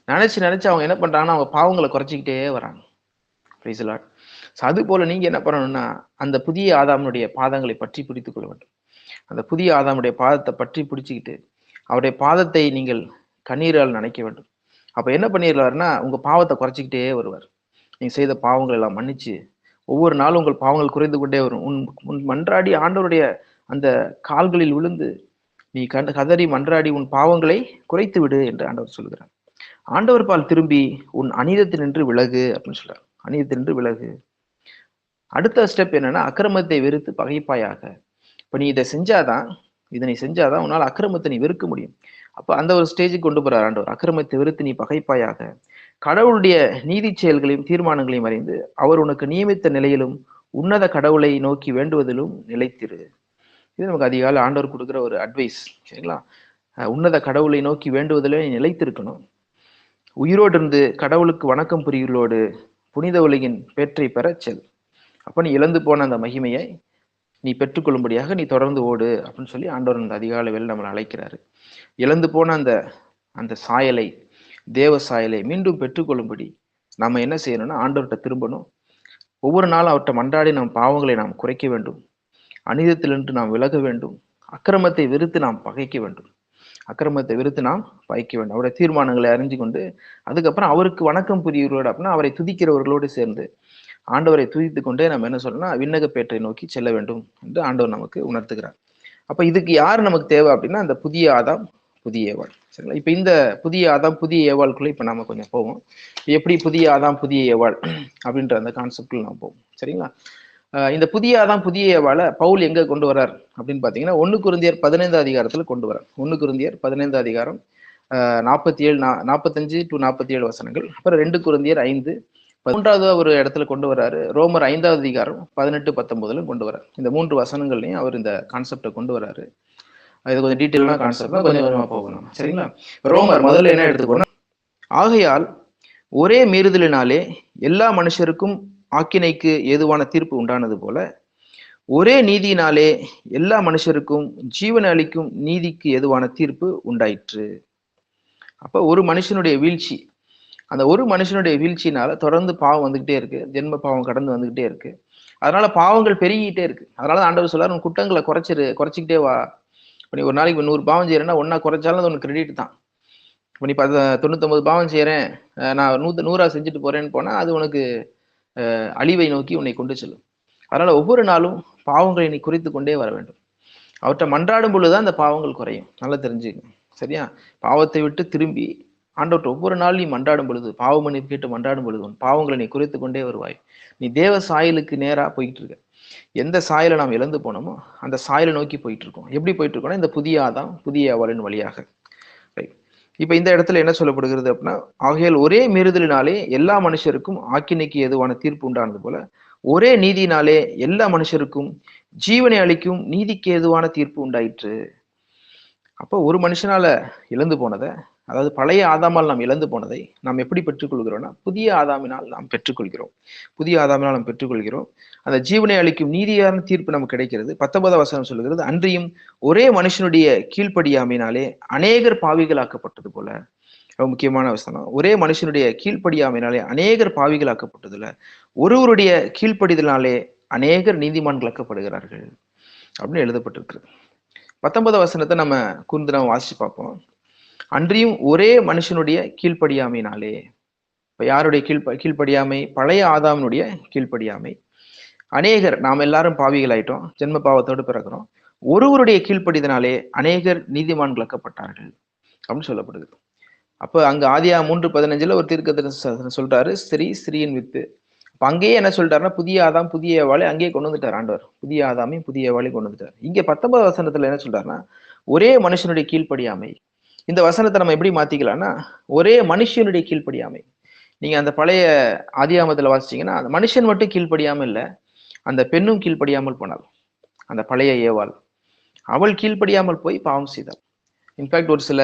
நினைச்சு அவங்க என்ன பண்றாங்கன்னா அவங்க பாவங்களை குறைச்சிக்கிட்டே வராங்க. Praise the Lord. அது போல நீங்க என்ன பண்ணணும்னா அந்த புதிய ஆதாமுடைய பாதங்களை பற்றி பிடித்துக் கொள்ள வேண்டும். அந்த புதிய ஆதாமுடைய பாதத்தை பற்றி பிடிச்சுக்கிட்டு அவருடைய பாதத்தை நீங்கள் கண்ணீரால் நினைக்க வேண்டும். அப்ப என்ன பண்ணிடுவாருன்னா உங்க பாவத்தை குறைச்சிக்கிட்டே வருவார். நீங்க செய்த பாவங்கள் எல்லாம் மன்னிச்சு ஒவ்வொரு நாளும் உங்கள் பாவங்கள் குறைந்து கொண்டே வரும். உன் மன்றாடி ஆண்டவருடைய அந்த கால்களில் விழுந்து நீ கதறி மன்றாடி உன் பாவங்களை குறைத்து விடு என்று ஆண்டவர் சொல்கிறார். ஆண்டவர் பால் திரும்பி உன் அநீதத்தினின்று விலகு அப்படின்னு சொல்றார். அநீதத்தினின்று விலகு. அடுத்த ஸ்டெப் என்னன்னா அக்கிரமத்தை வெறுத்து பகைப்பாயாக. இப்ப நீ இதனை செஞ்சாதான் உன்னால் அக்கிரமத்தை நீ வெறுக்க முடியும். அப்ப அந்த ஒரு ஸ்டேஜுக்கு கொண்டு போறார் ஆண்டவர். அக்கிரமத்தை வெறுத்து நீ பகைப்பாயாக. கடவுளுடைய நீதி செயல்களையும் தீர்மானங்களையும் அறிந்து அவர் உனக்கு நியமித்த நிலையிலும் உன்னத கடவுளை நோக்கி வேண்டுவதிலும் நிலைத்திரு. இது நமக்கு அதிகாலை ஆண்டவர் கொடுக்குற ஒரு அட்வைஸ். சரிங்களா? உன்னத கடவுளை நோக்கி வேண்டுவதிலும் நீ நிலைத்திருக்கணும். உயிரோடு இருந்து கடவுளுக்கு வணக்கம் புரிகளோடு புனித உலகின் பேற்றை பெற செல். அப்ப நீ இழந்து போன அந்த மகிமையை நீ பெற்றுக்கொள்ளும்படியாக நீ தொடர்ந்து ஓடு அப்படின்னு சொல்லி ஆண்டவர் அந்த அதிகாலை வேலை நம்மளை அழைக்கிறாரு. இழந்து போன அந்த சாயலை, தேவ சாயலை மீண்டும் பெற்றுக்கொள்ளும்படி நம்ம என்ன செய்யணும்னா ஆண்டவர்கிட்ட திரும்பணும். ஒவ்வொரு நாளும் அவர்கிட்ட மன்றாடி நம் பாவங்களை நாம் குறைக்க வேண்டும். அநீதத்திலிருந்து நாம் விலக வேண்டும். அக்கிரமத்தை வெறுத்து நாம் பகைக்க வேண்டும். அவருடைய தீர்மானங்களை அறிஞ்சு கொண்டு அதுக்கப்புறம் அவருக்கு வணக்கம் புரிகிறவர்களோடு அப்படின்னா அவரை துதிக்கிறவர்களோடு சேர்ந்து ஆண்டவரை துதித்து கொண்டே நம்ம என்ன சொல்லணும்னா விண்ணக பேற்றை நோக்கி செல்ல வேண்டும் என்று ஆண்டவர் நமக்கு உணர்த்துகிறார். அப்ப இதுக்கு யார் நமக்கு தேவை அப்படின்னா அந்த புதிய ஆதாம் புதிய ஏவாள். சரிங்களா? இப்ப இந்த புதிய ஆதாம் புதிய ஏவாளுக்குள்ள இப்ப நாம கொஞ்சம் போவோம். எப்படி புதிய ஆதாம் புதிய ஏவாள் அப்படின்ற அந்த கான்செப்ட்ல நம்ம போவோம். சரிங்களா? இந்த புதிய ஆதாம் புதிய ஏவாளை பவுல் எங்க கொண்டு வரார் அப்படின்னு பாத்தீங்கன்னா 1 கொரிந்தியர் 15 அதிகாரத்துல கொண்டு வரார். 1 கொரிந்தியர் 15 அதிகாரம் 45 to 47 வசனங்கள். அப்புறம் 2 கொரிந்தியர் 5 3வது ஒரு இடத்துல கொண்டு வராரு. ரோமர் 5வது அதிகாரம் 18-19 கொண்டு வரார். இந்த 3 வசனங்கள்லையும் அவர் இந்த கான்செப்டை கொண்டு வராரு. இது கொஞ்சம் டீட்டெயிலான கான்செப்ட், கொஞ்சம் கொஞ்சமா போகணும். சரிங்களா? ரோமர் முதல்ல என்ன எடுத்துக்கணும்? ஆகையால் ஒரே மீறுதலினாலே எல்லா மனுஷருக்கும் ஆக்கினைக்கு ஏதுவான தீர்ப்பு உண்டானது போல ஒரே நீதியினாலே எல்லா மனுஷருக்கும் ஜீவனை அளிக்கும் நீதிக்கு ஏதுவான தீர்ப்பு உண்டாயிற்று. அப்ப ஒரு மனுஷனுடைய வீழ்ச்சி, அந்த ஒரு மனுஷனுடைய வீழ்ச்சினால தொடர்ந்து பாவம் வந்துகிட்டே இருக்கு. ஜென்ம பாவம் கடந்து வந்துகிட்டே இருக்கு. அதனால பாவங்கள் பெருகிட்டே இருக்கு. அதனால ஆண்டவர் சொல்றாரு, உன் குற்றங்களை குறைச்சிக்கிட்டே வா. இப்போ நீ ஒரு நாளைக்கு 100 பாவம் செய்யறேன்னா ஒன்னா குறைச்சாலும் அது உனக்கு கிரெடிட் தான். இப்போ நீ 99 பாவம் செய்யறேன், நான் 100 செஞ்சுட்டு போறேன்னு போனா அது உனக்கு அழிவை நோக்கி உன்னை கொண்டு செல்லும். அதனால ஒவ்வொரு நாளும் பாவங்களை நீ குறைத்து கொண்டே வர வேண்டும். அவர்கிட்ட மன்றாடும் பொழுதுதான் அந்த பாவங்கள் குறையும். நல்லா தெரிஞ்சுக்கணும். சரியா? பாவத்தை விட்டு திரும்பி ஆண்டவர்கிட்ட ஒவ்வொரு நாள் நீ மன்றாடும் பொழுது, பாவ மன்னிப்பு கேட்டு மன்றாடும் பொழுது உன் பாவங்களை நீ குறைத்து கொண்டே வருவாய். நீ தேவ சாயலுக்கு நேரா போயிட்டு இருக்க. எந்த சாயலை நாம் இழந்து போனோமோ அந்த சாயலை நோக்கி போயிட்டு இருக்கோம். எப்படி போயிட்டு இருக்கோம்னா இந்த புதிய ஆதாம் புதிய ஏவாளின் வழியாக. இப்ப இந்த இடத்துல என்ன சொல்லப்படுகிறது அப்படின்னா, ஆகையால் ஒரே மீறுதலினாலே எல்லா மனுஷருக்கும் ஆக்கினைக்கு ஏதுவான தீர்ப்பு உண்டானது போல ஒரே நீதினாலே எல்லா மனுஷருக்கும் ஜீவனை அளிக்கும் நீதிக்கு ஏதுவான தீர்ப்பு உண்டாயிற்று. அப்போ ஒரு மனுஷனால இழந்து போனதை, அதாவது பழைய ஆதாமால் நாம் இழந்து போனதை நாம் எப்படி பெற்றுக்கொள்கிறோம்னா புதிய ஆதாமினால் நாம் பெற்றுக்கொள்கிறோம். அந்த ஜீவனை அளிக்கும் நீதியான தீர்ப்பு நமக்கு கிடைக்கிறது. 19வது வசனம் சொல்லுகிறது, அன்றியும் ஒரே மனுஷனுடைய கீழ்ப்படியாமையினாலே அநேகர் பாவிகள் ஆக்கப்பட்டது போல ரொம்ப முக்கியமான வசனம். ஒரே மனுஷனுடைய கீழ்ப்படியாமையினாலே அநேகர் பாவிகளாக்கப்பட்டதுல ஒருவருடைய கீழ்ப்படிதலாலே அநேகர் நீதிமான்களாக்கப்படுகிறார்கள் அப்படின்னு எழுதப்பட்டிருக்கிறது. 19 வசனத்தை நம்ம கூர்ந்து நம்ம வாசிச்சு பார்ப்போம். அன்றியும் ஒரே மனுஷனுடைய கீழ்ப்படியாமையினாலே, இப்ப யாருடைய கீழ்ப்படியாமை? பழைய ஆதாமினுடைய கீழ்ப்படியாமை. அநேகர், நாம் எல்லாரும் பாவிகள் ஆயிட்டோம், ஜென்ம பாவத்தோடு பிறக்கிறோம். ஒருவருடைய கீழ்ப்படிதனாலே அநேகர் நீதிமான்களாக்கப்பட்டார்கள் அப்படின்னு சொல்லப்படுது. அப்ப அங்க ஆதியா 3:15 ஒரு தீர்க்கதரிசி சொல்றாரு, ஸ்திரீயின் வித்து. அப்ப அங்கேயே என்ன சொல்லிட்டாருன்னா, புதிய ஆதாம் புதிய ஏவாளை அங்கேயே கொண்டு வந்துட்டார் ஆண்டவர். புதிய ஆதாமையும் புதிய ஏவாளையும் கொண்டு வந்துட்டார். இங்க 19 வசனத்துல என்ன சொல்றாருன்னா, ஒரே மனுஷனுடைய கீழ்ப்படியாமை. இந்த வசனத்தை நம்ம எப்படி மாத்திக்கலாம்னா, ஒரே மனுஷனுடைய கீழ்ப்படியாமை. நீங்க அந்த பழைய ஆதியாமத்துல வாசிச்சீங்கன்னா, அந்த மனுஷன் மட்டும் கீழ்ப்படியாம இல்ல, அந்த பெண்ணும் கீழ்ப்படியாமல் போனாள். அந்த பழைய ஏவாள், அவள் கீழ்ப்படியாமல் போய் பாவம் செய்தாள். இன்ஃபேக்ட் ஒரு சில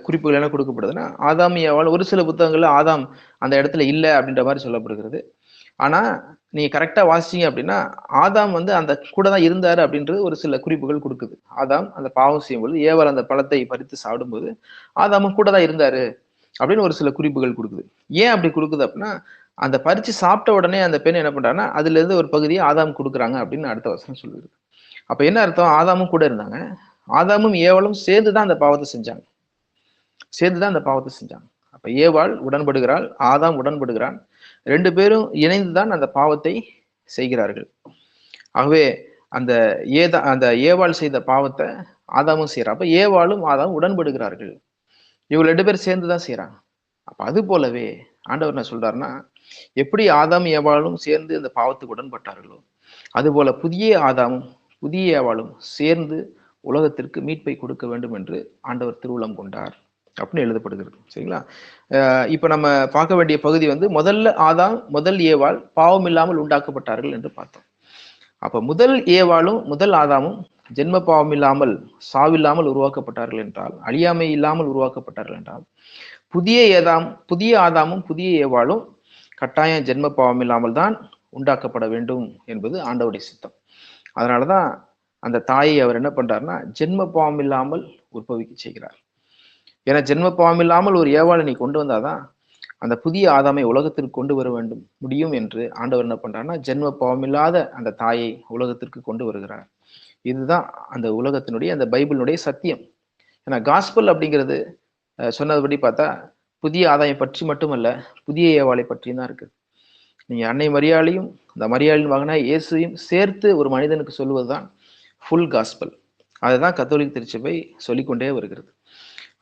குறிப்புகள் என்ன கொடுக்கப்படுதுன்னா, ஆதாம் ஏவாள், ஒரு சில புத்தகங்கள்ல ஆதாம் அந்த இடத்துல இல்லை அப்படின்ற மாதிரி சொல்லப்படுகிறது. ஆனா நீங்க கரெக்டா வாசிச்சீங்க அப்படின்னா, ஆதாம் அந்த கூட தான் இருந்தாரு அப்படின்றது ஒரு சில குறிப்புகள் கொடுக்குது. ஆதாம் அந்த பாவம் செய்யும்போது, ஏவாள் அந்த பழத்தை பறித்து சாப்பிடும்போது ஆதாமும் கூட தான் இருந்தாரு அப்படின்னு ஒரு சில குறிப்புகள் கொடுக்குது. ஏன் அப்படி கொடுக்குது அப்படின்னா, அந்த பறிச்சு சாப்பிட்ட உடனே அந்த பெண் என்ன பண்றாங்கன்னா, அதுல இருந்து ஒரு பகுதியை ஆதாம் கொடுக்குறாங்க அப்படின்னு அடுத்த வசனம் சொல்லுது. அப்ப என்ன அர்த்தம்? ஆதாமும் கூட இருந்தாங்க, ஆதாமும் ஏவாளும் சேர்ந்துதான் அந்த பாவத்தை செஞ்சாங்க. அப்ப ஏவாள் உடன்படுகிறாள், ஆதாம் உடன்படுகிறான், 2 பேரும் இணைந்துதான் அந்த பாவத்தை செய்கிறார்கள். ஆகவே அந்த ஏவாள் செய்த பாவத்தை ஆதாமும் செய்யறான். அப்ப ஏவாளும் ஆதாமும் உடன்படுகிறார்கள். இவங்க 2 பேரும் சேர்ந்துதான் செய்யறாங்க. அப்ப அது போலவே ஆண்டவர் என்ன சொல்றாருன்னா, எப்படி ஆதாம் ஏவாளும் சேர்ந்து அந்த பாவத்துக்கு உடன்பட்டார்களோ, அது போல புதிய ஆதாமும் புதிய ஏவாளும் சேர்ந்து உலகத்திற்கு மீட்பை கொடுக்க வேண்டும் என்று ஆண்டவர் திருவுளம் கொண்டார் அப்படின்னு எழுதப்படுகிறது. சரிங்களா? இப்ப நம்ம பார்க்க வேண்டிய பகுதி முதல்ல ஆதாம் முதல் ஏவாள் பாவம் இல்லாமல் உண்டாக்கப்பட்டார்கள் என்று பார்த்தோம். அப்ப முதல் ஏவாளும் முதல் ஆதாமும் ஜென்ம பாவம் இல்லாமல் சாவில்லாமல் உருவாக்கப்பட்டார்கள் என்றால், அழியாமை இல்லாமல் உருவாக்கப்பட்டார்கள் என்றால், புதிய ஆதாமும் புதிய ஏவாளும் கட்டாயம் ஜென்ம பாவம் இல்லாமல் தான் உண்டாக்கப்பட வேண்டும் என்பது ஆண்டவருடைய சித்தம். அதனாலதான் அந்த தாயை அவர் என்ன பண்றாருன்னா, ஜென்ம பாவம் இல்லாமல் உற்பவிக்க செய்கிறார். ஏன்னா ஜென்ம பாவம் இல்லாமல் ஒரு ஏவாளை நீ கொண்டு வந்தாதான் அந்த புதிய ஆதாமை உலகத்திற்கு கொண்டு வர வேண்டும் முடியும் என்று ஆண்டவர் என்ன பண்றாருன்னா, ஜென்ம பாவம் இல்லாத அந்த தாயை உலகத்திற்கு கொண்டு வருகிறார். இதுதான் அந்த உலகத்தினுடைய, அந்த பைபிளுடைய சத்தியம். ஏன்னா காஸ்பல் அப்படிங்கிறது சொன்னதுபடி பார்த்தா புதிய ஆதாயம் பற்றி மட்டுமல்ல, புதிய ஏவாளை பற்றியும் தான் இருக்கு. நீங்க அன்னை மரியாளையும் அந்த மரியாளின் மகனாய் இயேசுவையும் சேர்த்து ஒரு மனிதனுக்கு சொல்லுவதுதான் ஃபுல் காஸ்பல். அதுதான் கத்தோலிக் திருச்சபை சொல்லிக்கொண்டே வருகிறது.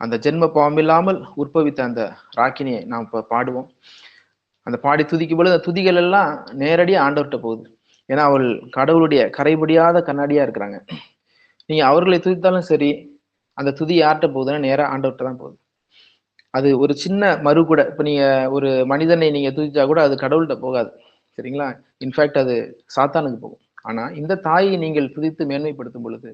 அந்த ஜென்ம பாவம் இல்லாமல் உற்பவித்த அந்த ராக்கினியை நாம் இப்ப பாடுவோம். அந்த பாடி துதிக்கும் பொழுது அந்த துதிகள் எல்லாம் நேரடியா ஆண்டவர்கிட்ட போகுது. ஏன்னா அவள் கடவுளுடைய கரைபடியாத கண்ணாடியா இருக்கிறாங்க. நீங்க அவர்களை துதித்தாலும் சரி, அந்த துதி யார்கிட்ட போகுதுன்னா நேரா ஆண்டவர்கிட்ட தான் போகுது. அது ஒரு சின்ன மறு கூட, இப்ப நீங்க ஒரு மனிதனை நீங்க துதிச்சா கூட அது கடவுள்கிட்ட போகாது. சரிங்களா? இன்ஃபேக்ட் அது சாத்தானுக்கு போகும். ஆனா இந்த தாயை நீங்கள் துதித்து மேன்மைப்படுத்தும் பொழுது,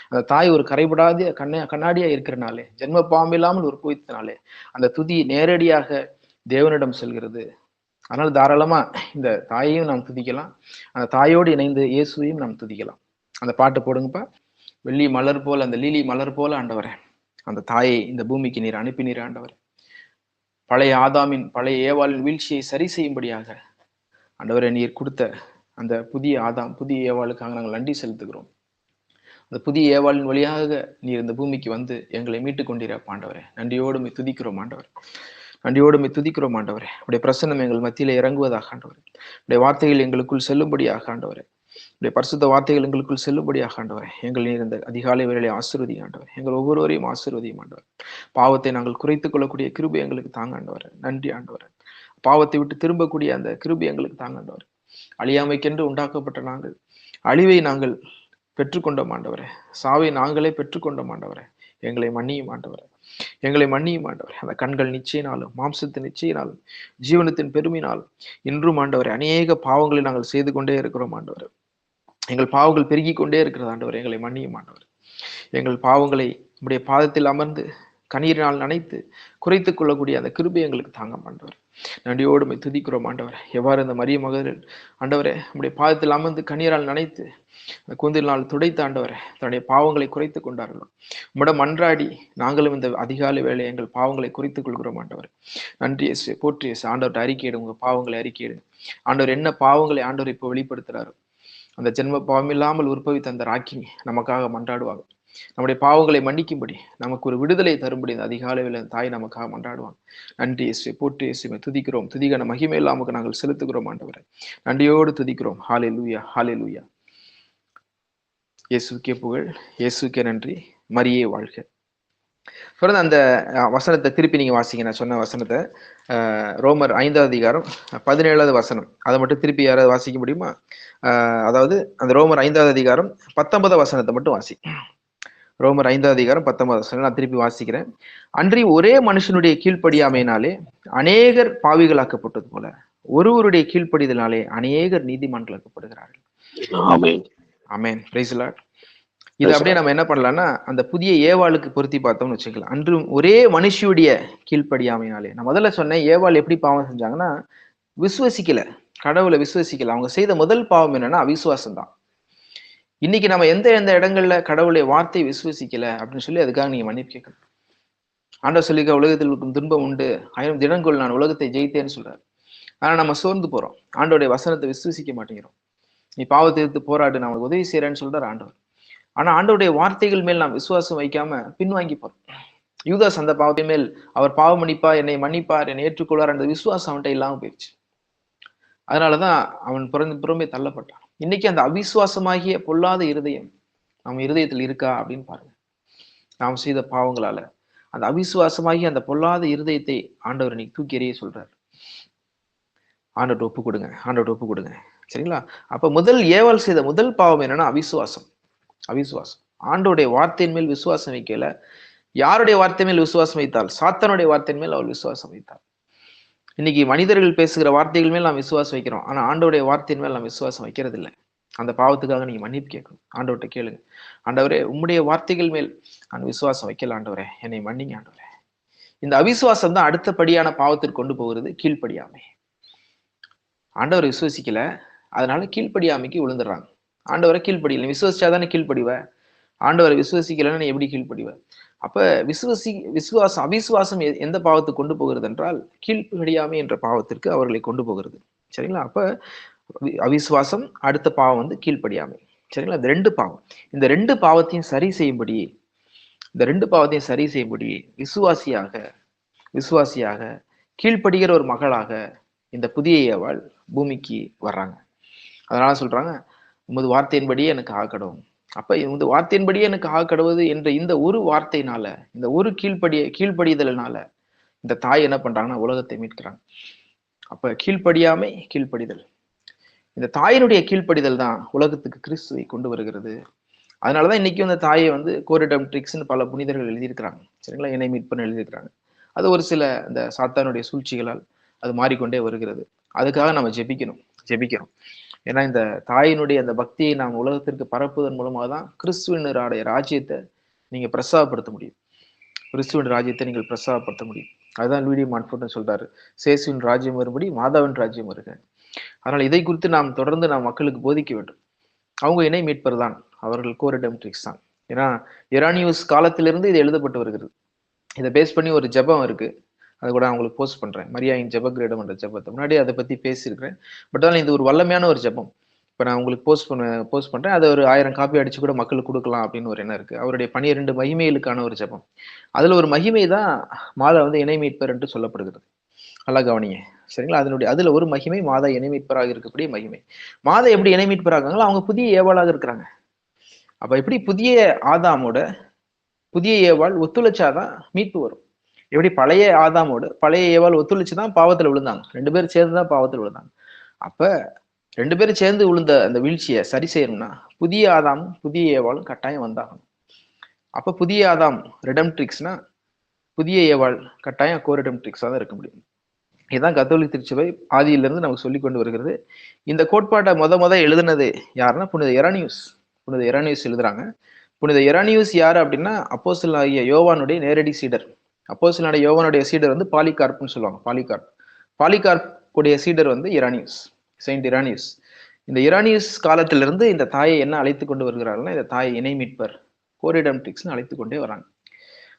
அந்த தாய் ஒரு கரைபடாத கண்ணாடியா இருக்கிறனாலே, ஜென்ம பாவம் இல்லாமல் உற்பவித்தனாலே அந்த துதி நேரடியாக தேவனிடம் செல்கிறது. அதனால தாராளமா இந்த தாயையும் நாம் துதிக்கலாம், அந்த தாயோடு இணைந்து இயேசுவையும் நாம் துதிக்கலாம். அந்த பாட்டு போடுங்கப்பா. வெள்ளி மலர் போல, அந்த லீலி மலர் போல ஆண்டவரே, அந்த தாயை இந்த பூமிக்கு நீர் அனுப்பினீர் ஆண்டவரே. பழைய ஆதாமின் பழைய ஏவாளின் வீழ்ச்சியை சரி செய்யும்படியாக ஆண்டவரே நீர் கொடுத்த அந்த புதிய ஆதாம் புதிய ஏவாளுக்காக நாங்கள் நன்றி செலுத்துகிறோம். அந்த புதிய ஏவாளின் வழியாக நீர் இந்த பூமிக்கு வந்து எங்களை மீட்டு கொண்டிருப்ப ஆண்டவரே, நன்றியோடு துதிக்கிறோம் ஆண்டவரே, நன்றியோடு துதிக்கிறோம் ஆண்டவரே. உடைய பிரசன்னம் எங்கள் மத்தியில இறங்குவதாக ஆண்டவரே, உடைய வார்த்தைகள் எங்களுக்குள் செல்லும்படியாக ஆண்டவரே, உடைய பரிசுத்த வார்த்தைகள் எங்களுக்குள் செல்லும்படியாக ஆண்டவரே, எங்கள் நீர் இந்த அதிகாலை வேளையை ஆசீர்வதி ஆண்டவரே, எங்கள் ஒவ்வொருவரையும் ஆசீர்வதியும் ஆண்டவரே. பாவத்தை நாங்கள் குறைத்துக் கொள்ளக்கூடிய கிருபை எங்களுக்கு தாங்க ஆண்டவரே, நன்றி ஆண்டவரே. பாவத்தை விட்டு திரும்பக்கூடிய அந்த கிருபை எங்களுக்கு தாங்க ஆண்டவரே. அழியாமைக்கென்று உண்டாக்கப்பட்ட நாங்கள் அழிவை நாங்கள் பெற்றுக்கொண்டோம் ஆண்டவரே, சாவை நாங்களே பெற்றுக்கொண்டோம் ஆண்டவரே. எங்களை மன்னியும் ஆண்டவரே, எங்களை மன்னியும் ஆண்டவரே. அந்த கண்கள் நிச்சயினாலும் மாம்சத்தின் நிச்சயினாலும் ஜீவனத்தின் பெருமினாலும் இன்றும் ஆண்டவரே அநேக பாவங்களை நாங்கள் செய்து கொண்டே இருக்கிறோம் ஆண்டவரே. எங்கள் பாவங்கள் பெருகி கொண்டே இருக்கிறது ஆண்டவரே, எங்களை மன்னியும் ஆண்டவரே. எங்கள் பாவங்களை உம்முடைய பாதத்தில் அமர்ந்து கண்ணீரினால் நனைத்து குறைத்துக் கொள்ளக்கூடிய அந்த கிருபை எங்களுக்கு தாங்க ஆண்டவர். நன்றியோடு உம்மை துதிக்கிறோம் ஆண்டவரே. எவ்வாறு இந்த மரிய மகளிர் ஆண்டவரே நம்முடைய பாதத்தில் அமர்ந்து கண்ணீரால் நனைத்து கூந்தலினால் துடைத்த ஆண்டவரே தன்னுடைய பாவங்களை குறைத்துக் கொண்டார்களோ, உம்மிடம் மன்றாடி நாங்களும் இந்த அதிகாலை வேளை எங்கள் பாவங்களை குறைத்துக் கொள்கிறோம் ஆண்டவர். நன்றி இயேசுவே, போற்றி இயேசு. ஆண்டவர்கிட்ட அறிக்கையிடுங்க, உங்க பாவங்களை அறிக்கையிடுங்க. ஆண்டவர் என்ன பாவங்களை ஆண்டவர் இப்போ வெளிப்படுத்துறாரு, அந்த ஜென்ம பாவம் இல்லாமல் உற்பவித்த அந்த ராக்கினி நமக்காக மன்றாடுவாங்க. நம்முடைய பாவங்களை மன்னிக்கும்படி, நமக்கு ஒரு விடுதலை தரும்படி இந்த அதிகாலையில் தாய் நமக்காக மன்றாடுவாங்க. நன்றி இயேசுவே, போற்றி இயேசுவே, துதிக்கிறோம். துதிக்கான மகிமை இல்லாமக்கு நாங்கள் செலுத்துகிறோம் ஆண்டவரை. நன்றியோடு துதிக்கிறோம். ஹalleluya, ஹalleluya. இயேசுக்கே புகழ், இயேசுக்கே நன்றி, மரியே வாழ்க. தொடர்ந்து அந்த வசனத்தை திருப்பி நீங்க வாசிங்க. நான் சொன்ன வசனத்தை ரோமர் 5வது அதிகாரம் 17வது வசனம், அதை மட்டும் திருப்பி யாராவது வாசிக்க முடியுமா? அதாவது அந்த ரோமர் 5வது அதிகாரம் 19வது வசனத்தை மட்டும் வாசி. ரோமர் 5வது அதிகாரம் 19வது வசனம் நான் திருப்பி வாசிக்கிறேன். அன்றி ஒரே மனுஷனுடைய கீழ்ப்படியாமையினாலே அநேகர் பாவிகளாக்கப்பட்டது போல ஒருவருடைய கீழ்ப்படிதலாலே அநேகர் நீதிமான்களாக்கப்படுகிறார்கள். ஆமென். ஆமென். Praise the Lord. இது அப்படியே நம்ம என்ன பண்ணலாம்னா அந்த புதிய ஏவாளுக்கு பொருத்தி பார்த்தோம்னு வச்சுக்கலாம். அன்று ஒரே மனுஷியுடைய கீழ்ப்படியாமையினாலே, நான் முதல்ல சொன்னேன் ஏவாள் எப்படி பாவம் செஞ்சாங்கன்னா விசுவசிக்கல, கடவுளை விசுவசிக்கல. அவங்க செய்த முதல் பாவம் என்னன்னா அவிசுவாசம் தான். இன்னைக்கு நம்ம எந்த எந்த இடங்கள்ல கடவுளுடைய வார்த்தையை விசுவசிக்கல அப்படின்னு சொல்லி அதுக்காக நீங்க மன்னிப்பு கேட்கணும். ஆண்டவர் சொல்லிக்க உலகத்தில் இருக்கும் துன்பம் உண்டு, 1000 தினங்கள் நான் உலகத்தை ஜெயித்தேன்னு சொல்றாரு. ஆனா நம்ம சோர்ந்து போறோம், ஆண்டோடைய வசனத்தை விசுவசிக்க மாட்டேங்கிறோம். நீ பாவத்தை எதிர்த்து போராடு, நான் உனக்கு உதவி செய்யறேன்னு சொல்றாரு ஆண்டவர். ஆனா ஆண்டோடைய வார்த்தைகள் மேல் நாம் விசுவாசம் வைக்காம பின்வாங்கி போறோம். யூதாஸ் அந்த பாவத்தின் மேல் அவர் பாவம் மன்னிப்பா, என்னை மன்னிப்பார், என்னை ஏற்றுக்கொள்வார் என்ற விசுவாசம் அவன்கிட்ட இல்லாம போயிடுச்சு. அதனாலதான் அவன் புறமே தள்ளப்பட்டான். இன்னைக்கு அந்த அவிசுவாசமாகிய பொல்லாத இருதயம் நம்ம இருதயத்தில் இருக்கா அப்படின்னு பாருங்க. நாம் செய்த பாவங்களால அந்த அவிசுவாசமாகி அந்த பொல்லாத இருதயத்தை ஆண்டவர் இன்னைக்கு தூக்கி எறிய சொல்றாரு. ஆண்டவர்கிட்ட ஒப்பு கொடுங்க, ஆண்டவர்கிட்ட ஒப்பு கொடுங்க. சரிங்களா? அப்ப முதல் ஏவாள் செய்த முதல் பாவம் என்னன்னா அவிசுவாசம். அவிசுவாசம். ஆண்டோடைய வார்த்தையின் மேல் விசுவாசம் வைக்கல. யாருடைய வார்த்தை மேல் விசுவாசம் வைத்தால்? சாத்தானுடைய வார்த்தையின் மேல் அவள் விசுவாசம் வைத்தாள். இன்னைக்கு மனிதர்கள் பேசுகிற வார்த்தைகள் மேல் நாம் விசுவாசம் வைக்கிறோம், ஆனா ஆண்டோடைய வார்த்தையின் மேல் நாம் விசுவாசம் வைக்கிறது இல்லை. அந்த பாவத்துக்காக நீங்க மன்னிப்பு கேட்கணும். ஆண்டவர்கிட்ட கேளுங்க, ஆண்டவரே உம்முடைய வார்த்தைகள் மேல் நான் விசுவாசம் வைக்கல ஆண்டவரே, என்னை மன்னிங்க ஆண்டவரே. இந்த அவிசுவாசம் தான் அடுத்தபடியான பாவத்திற்கு கொண்டு போகிறது, கீழ்ப்படியாமை. ஆண்டவரை விசுவசிக்கல, அதனால கீழ்ப்படியாமைக்கு விழுந்துடுறாங்க. ஆண்டவரை கீழ்ப்படியல, விசுவசிச்சாதானே கீழ்ப்படிவ. ஆண்டவரை விசுவசிக்கலன்னா நீ எப்படி கீழ்ப்படிவ? அப்ப விசுவாசம் அவிசுவாசம் எந்த பாவத்துக்கு கொண்டு போகிறது என்றால் கீழ்ப்படியாமை என்ற பாவத்திற்கு அவர்களை கொண்டு போகிறது. சரிங்களா? அப்ப அவிசுவாசம், அடுத்த பாவம் வந்து கீழ்ப்படியாமை. சரிங்களா? இந்த ரெண்டு பாவம், இந்த ரெண்டு பாவத்தையும் சரி செய்யும்படி விசுவாசியாக கீழ்ப்படுகிற ஒரு மகளாக இந்த புதிய ஏவாள் பூமிக்கு வர்றாங்க. அதனால சொல்றாங்க, உமது வார்த்தையின்படியே எனக்கு ஆக்கடும். அப்ப இந்த வார்த்தையின்படியே எனக்கு ஆக்கடுவது என்ற இந்த ஒரு வார்த்தையினால, இந்த ஒரு கீழ்ப்படிதலினால இந்த தாய் என்ன பண்றாங்கன்னா உலகத்தை மீட்கிறாங்க. அப்ப கீழ்ப்படியாமை, கீழ்ப்படிதல், இந்த தாயினுடைய கீழ்ப்படிதல் தான் உலகத்துக்கு கிறிஸ்துவை கொண்டு வருகிறது. அதனாலதான் இன்னைக்கு அந்த தாயை வந்து கோரிடம்ட்ரிக்ஸ்ன்னு பல புனிதர்கள் எழுதியிருக்கிறாங்க. சரிங்களா? என்னை மீட்புன்னு எழுதியிருக்கிறாங்க. அது ஒரு சில இந்த சாத்தானுடைய சூழ்ச்சிகளால் அது மாறிக்கொண்டே வருகிறது. அதுக்காக நம்ம ஜெபிக்கிறோம். ஏன்னா இந்த தாயினுடைய அந்த பக்தியை நாம் உலகத்திற்கு பரப்புவதன் மூலமாக தான் கிறிஸ்துவனுடைய ராஜ்யத்தை நீங்க பிரசாவப்படுத்த முடியும். கிறிஸ்துவின் ராஜ்யத்தை நீங்கள் பிரசாவப்படுத்த முடியும். அதுதான் லூயிஸ் மான்ஃபோர்ட் சொல்றாரு, சேசுவின் ராஜ்யம் வரும்படி மாதாவின் ராஜ்யம் வருக. அதனால இதை குறித்து நாம் தொடர்ந்து நாம் மக்களுக்கு போதிக்க வேண்டும். அவங்க இணை மீட்பர் தான், அவர்கள் கோரிடம்ட்ரிக்ஸ் தான். ஏன்னா இரானியூஸ் காலத்திலிருந்து இது எழுதப்பட்டு வருகிறது. இதை பேஸ் பண்ணி ஒரு ஜெபம் இருக்கு, அதை கூட நான் உங்களுக்கு போஸ்ட் பண்றேன். மரியாயின் ஜெப கிரீடம் என்ற ஜெபத்தை முன்னாடி அதை பத்தி பேசியிருக்கிறேன். பட் ஆனால் இது ஒரு வல்லமையான ஒரு ஜெபம். இப்போ நான் உங்களுக்கு போஸ்ட் பண்றேன். அதை ஒரு 1000 காப்பி அடிச்சு கூட மக்களுக்கு கொடுக்கலாம் அப்படின்னு ஒரு எண்ணம் இருக்கு. அவருடைய 12 மகிமைகளுக்கான ஒரு ஜெபம். அதுல ஒரு மகிமை தான் மாதா வந்து இணை மீட்பர் என்று சொல்லப்படுகிறது. நல்லா கவனிங்க. சரிங்களா? அதுல ஒரு மகிமை மாதா இணை மீட்பராக இருக்கக்கூடிய மகிமை. மாதா எப்படி இணை மீட்பராகாங்களோ அவங்க புதிய ஏவாளாக இருக்கிறாங்க. அப்ப எப்படி புதிய ஆதாமோட புதிய ஏவாள் ஒத்துழைச்சாதான் மீட்பு வரும். எப்படி பழைய ஆதாமோடு பழைய ஏவாள் ஒத்துழைச்சுதான் பாவத்துல விழுந்தாங்க. 2 பேரும் சேர்ந்துதான் பாவத்துல விழுந்தாங்க. அப்ப 2 பேரும் சேர்ந்து விழுந்த அந்த வீழ்ச்சியை சரி செய்யணும்னா புதிய ஆதாமும் புதிய ஏவாளும் கட்டாயம் வந்தாகணும். அப்ப புதிய ஆதாம் ரெடம்ட்ரிக்ஸ்னா புதிய ஏவாள் கட்டாயம் கோரெடம்ட்ரிக்ஸா தான் இருக்க முடியும். இதுதான் கத்தோலிக்க திருச்சபை ஆதியிலிருந்து நமக்கு சொல்லி கொண்டு வருகிறது. இந்த கோட்பாட்டை முத எழுதுனது யாருன்னா புனித எரானியூஸ் எழுதுறாங்க. புனித எரானியூஸ் யாரு அப்படின்னா அப்போஸ்தலனாகிய யோவானுடைய நேரடி சீடர். அப்போஸ்தலனாகிய யோவானுடைய சீடர் வந்து பாலிகார்ப்னு சொல்லுவாங்க. பாலிகார்ப் உடைய சீடர் வந்து இரானியஸ், செயின்ட் இரானியஸ். இந்த இரானியஸ் காலத்திலிருந்து இந்த தாயை என்ன அழைத்து கொண்டு வருகிறார்கள்னா, இந்த தாயை இணை மீட்பர் கோரிடம்ட்ரிக்ஸ்னு அழைத்து கொண்டே வராங்க.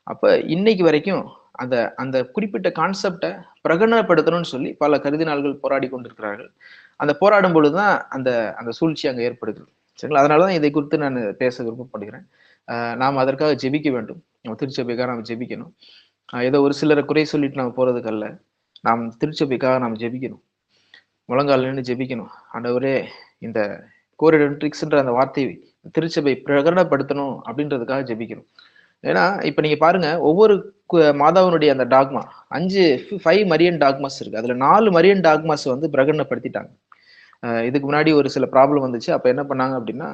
அப்ப இன்னைக்கு வரைக்கும் அந்த அந்த குறிப்பிட்ட கான்செப்டை பிரகடனப்படுத்தணும்னு சொல்லி பல கருதினாள்கள் போராடி கொண்டிருக்கிறார்கள். அந்த போராடும் பொழுதுதான் அந்த அந்த சூழ்ச்சி அங்க ஏற்படுகிறது. சரிங்களா? அதனாலதான் இதை குறித்து நான் பேச விருப்பப்படுகிறேன். நாம் அதற்காக ஜெபிக்க வேண்டும். நம்ம திருச்சபைக்காக நாம் ஜெபிக்கணும். ஏதோ ஒரு சிலரை குறை சொல்லிட்டு நம்ம போறதுக்கு அல்ல. நாம் திருச்சபைக்காக நாம் ஜெபிக்கணும். முழங்கால் நின்று ஜெபிக்கணும். ஆண்டவரே, இந்த கோரிடம்ட்ரிக்ஸ்ன்ற அந்த வார்த்தையை திருச்சபை பிரகடனப்படுத்தணும் அப்படின்றதுக்காக ஜெபிக்கணும். ஏன்னா இப்ப நீங்க பாருங்க, ஒவ்வொரு மாதாவினுடைய அந்த டாக்மா 5 மரியன் டாக்மாஸ் இருக்கு. அதுல 4 மரியன் டாக்மாஸ் வந்து பிரகடனப்படுத்திட்டாங்க. இதுக்கு முன்னாடி ஒரு சில ப்ராப்ளம் வந்துச்சு. அப்ப என்ன பண்ணாங்க அப்படின்னா,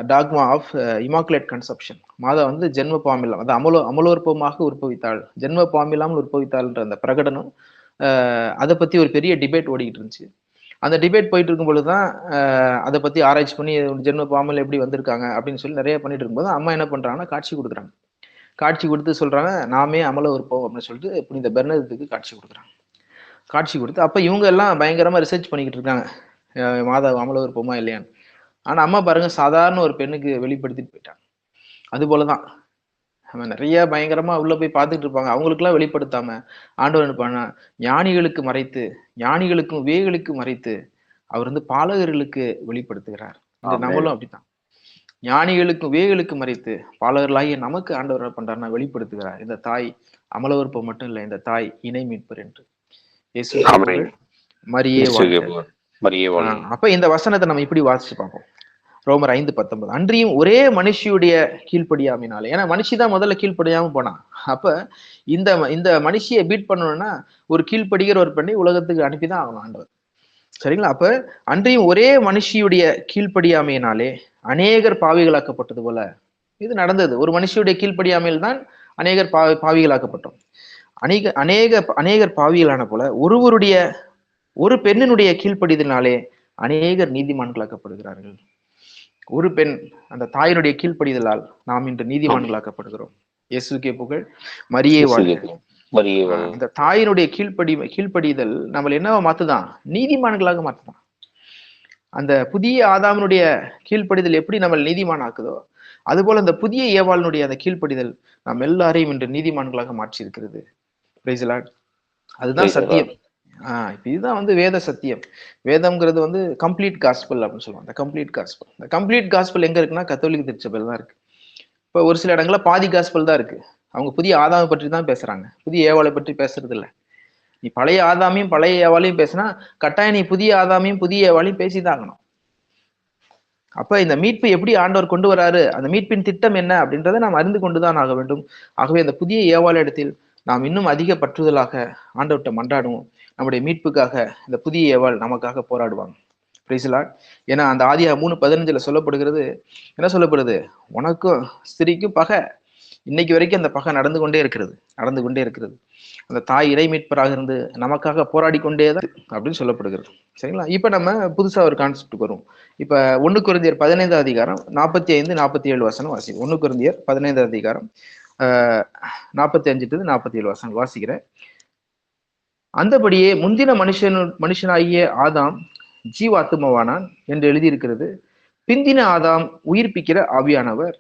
டாக்மா ஆஃப் இமாக்குலேட் கன்செப்ஷன், மாதா வந்து ஜென்ம பாம்பில்லாம், அது அமலோற்பமாக உற்பவித்தாள், ஜென்ம பாம்பில்லாமல் உற்பவித்தாள்ன்ற அந்த பிரகடனம், அதை பத்தி ஒரு பெரிய டிபேட் ஓடிக்கிட்டு இருந்துச்சு. அந்த டிபேட் போயிட்டு இருக்கும் பொழுதுதான் அதை பத்தி ஆராய்ச்சி பண்ணி ஜென்ம பாம்பல் எப்படி வந்திருக்காங்க அப்படின்னு சொல்லி நிறைய பண்ணிட்டு இருக்கும்போது அம்மா என்ன பண்றாங்கன்னா, காட்சி கொடுக்குறாங்க. காட்சி கொடுத்து சொல்றாங்க, நாமே அமல உற்பவம் அப்படின்னு சொல்லிட்டு புனித பெர்னதுக்கு காட்சி கொடுக்குறாங்க. காட்சி கொடுத்து அப்ப இவங்க எல்லாம் பயங்கரமா ரிசர்ச் பண்ணிக்கிட்டு இருக்காங்க, மாதா அமல உற்பவமா இல்லையான்னு. ஆனா அம்மா பாருங்க, சாதாரண ஒரு பெண்ணுக்கு வெளிப்படுத்திட்டு போயிட்டாங்க. அது போலதான் அவன் நிறைய பயங்கரமா உள்ள போய் பார்த்துட்டு இருப்பாங்க. அவங்களுக்குலாம் வெளிப்படுத்தாம ஆண்டவர் என்ன பண்ணா, ஞானிகளுக்கு மறைத்து, ஞானிகளுக்கும் வேகளுக்கு மறைத்து அவர் வந்து பாலகர்களுக்கு வெளிப்படுத்துகிறார். இந்த நம்மளும் அப்படித்தான். ஞானிகளுக்கும் வேகளுக்கு மறைத்து பாலகர்களாகிய நமக்கு ஆண்டவர் என்ன பண்றாருன்னா வெளிப்படுத்துகிறார். இந்த தாய் அமலவற்பம் மட்டும் இல்லை, இந்த தாய் இணை மீட்பர் என்று. மரியே வாழ்க. அப்ப இந்த வசனத்தை நம்ம இப்படி வாசிச்சு பார்ப்போம். ரோமர் 5:19. அன்றியும் ஒரே மனுஷியுடைய கீழ்ப்படியாமையினாலே, ஏன்னா மனுஷிதான் முதல்ல கீழ்ப்படியாம போனான். அப்ப இந்த இந்த மனுஷியை பீட் பண்ணணும்னா ஒரு கீழ்ப்படுகிற ஒரு பெண்ணை உலகத்துக்கு அனுப்பிதான் ஆகணும் ஆண்டவர். சரிங்களா? அப்ப அன்றியும் ஒரே மனுஷியுடைய கீழ்ப்படியாமையினாலே அநேகர் பாவிகளாக்கப்பட்டது போல இது நடந்தது. ஒரு மனுஷியுடைய கீழ்ப்படியாமையில் தான் அநேகர் பாவிகளாக்கப்பட்டோம். அநேகர் பாவிகளான போல ஒரு பெண்ணினுடைய கீழ்ப்படிதலினாலே அநேகர் நீதிமான்களாக்கப்படுகிறார்கள். ஒரு பெண், அந்த தாயினுடைய கீழ்ப்படிதலால் நாம் இன்று நீதிமான்களாக்கப்படுகிறோம். இயேசுக்கே புகழ். மரியே வாழ்க. இந்த தாயினுடைய கீழ்ப்படிதல் நம்மள என்னவா மாத்துதான்? நீதிமான்களாக மாத்துதான். அந்த புதிய ஆதாமனுடைய கீழ்ப்படிதல் எப்படி நம்ம நீதிமான் ஆக்குதோ, அது போல அந்த புதிய ஏவாளினுடைய அந்த கீழ்ப்படிதல் நாம் எல்லாரையும் இன்று நீதிமான்களாக மாற்றி இருக்கிறது. அதுதான் சத்தியம். இதுதான் வந்து வேத சத்தியம். வேதம்ங்கிறது வந்து கம்ப்ளீட் காஸ்பல் அப்படின்னு சொல்லுவாங்க. இந்த கம்ப்ளீட் காஸ்பல் எங்க இருக்குன்னா கத்தோலிக்க திருச்சபையில் தான் இருக்கு. இப்போ ஒரு சில இடங்கள்ல பாதி காஸ்பல் தான் இருக்கு. அவங்க புதிய ஆதாமை பற்றி தான் பேசுறாங்க, புதிய ஏவாளை பற்றி பேசுறது இல்லை. நீ பழைய ஆதாமையும் பழைய ஏவாளையும் பேசினா கட்டாயம் நீ புதிய ஆதாமையும் புதிய ஏவாளையும் பேசிதாங்கணும். அப்ப இந்த மீட்பு எப்படி ஆண்டவர் கொண்டு வராரு, அந்த மீட்பின் திட்டம் என்ன அப்படின்றத நாம் அறிந்து கொண்டுதான் ஆக வேண்டும். ஆகவே அந்த புதிய ஏவாள இடத்தில் நாம் இன்னும் அதிக பற்றுதலாக ஆண்டவர்கிட்ட மன்றாடுவோம். நம்முடைய மீட்புக்காக இந்த புதிய ஏவாள் நமக்காக போராடுவாங்க. Price Lord. ஏன்னா அந்த ஆதியாகமம் 3:15 சொல்லப்படுகிறது, என்ன சொல்லப்படுது? உனக்கும் ஸ்திரீக்கும் பகை. இன்னைக்கு வரைக்கும் அந்த பகை நடந்து கொண்டே இருக்கிறது. அந்த தாய் இறை மீட்பராக இருந்து நமக்காக போராடி கொண்டே தான் அப்படின்னு சொல்லப்படுகிறது. சரிங்களா? இப்ப நம்ம புதுசா ஒரு கான்செப்டுக்கு வரும். இப்ப 1 கொரிந்தியர் 15 அதிகாரம் 45-47 வசனம் வாசி. 1 கொரிந்தியர் 15 அதிகாரம் 45-47 வசனம் வாசிக்கிறேன். அந்தபடியே முந்தின மனுஷனாகிய ஆதாம் ஜீவாத்துமவானான் என்று எழுதியிருக்கிறது. பிந்தின ஆதாம் உயிர்ப்பிக்கிற ஆவியானவர்.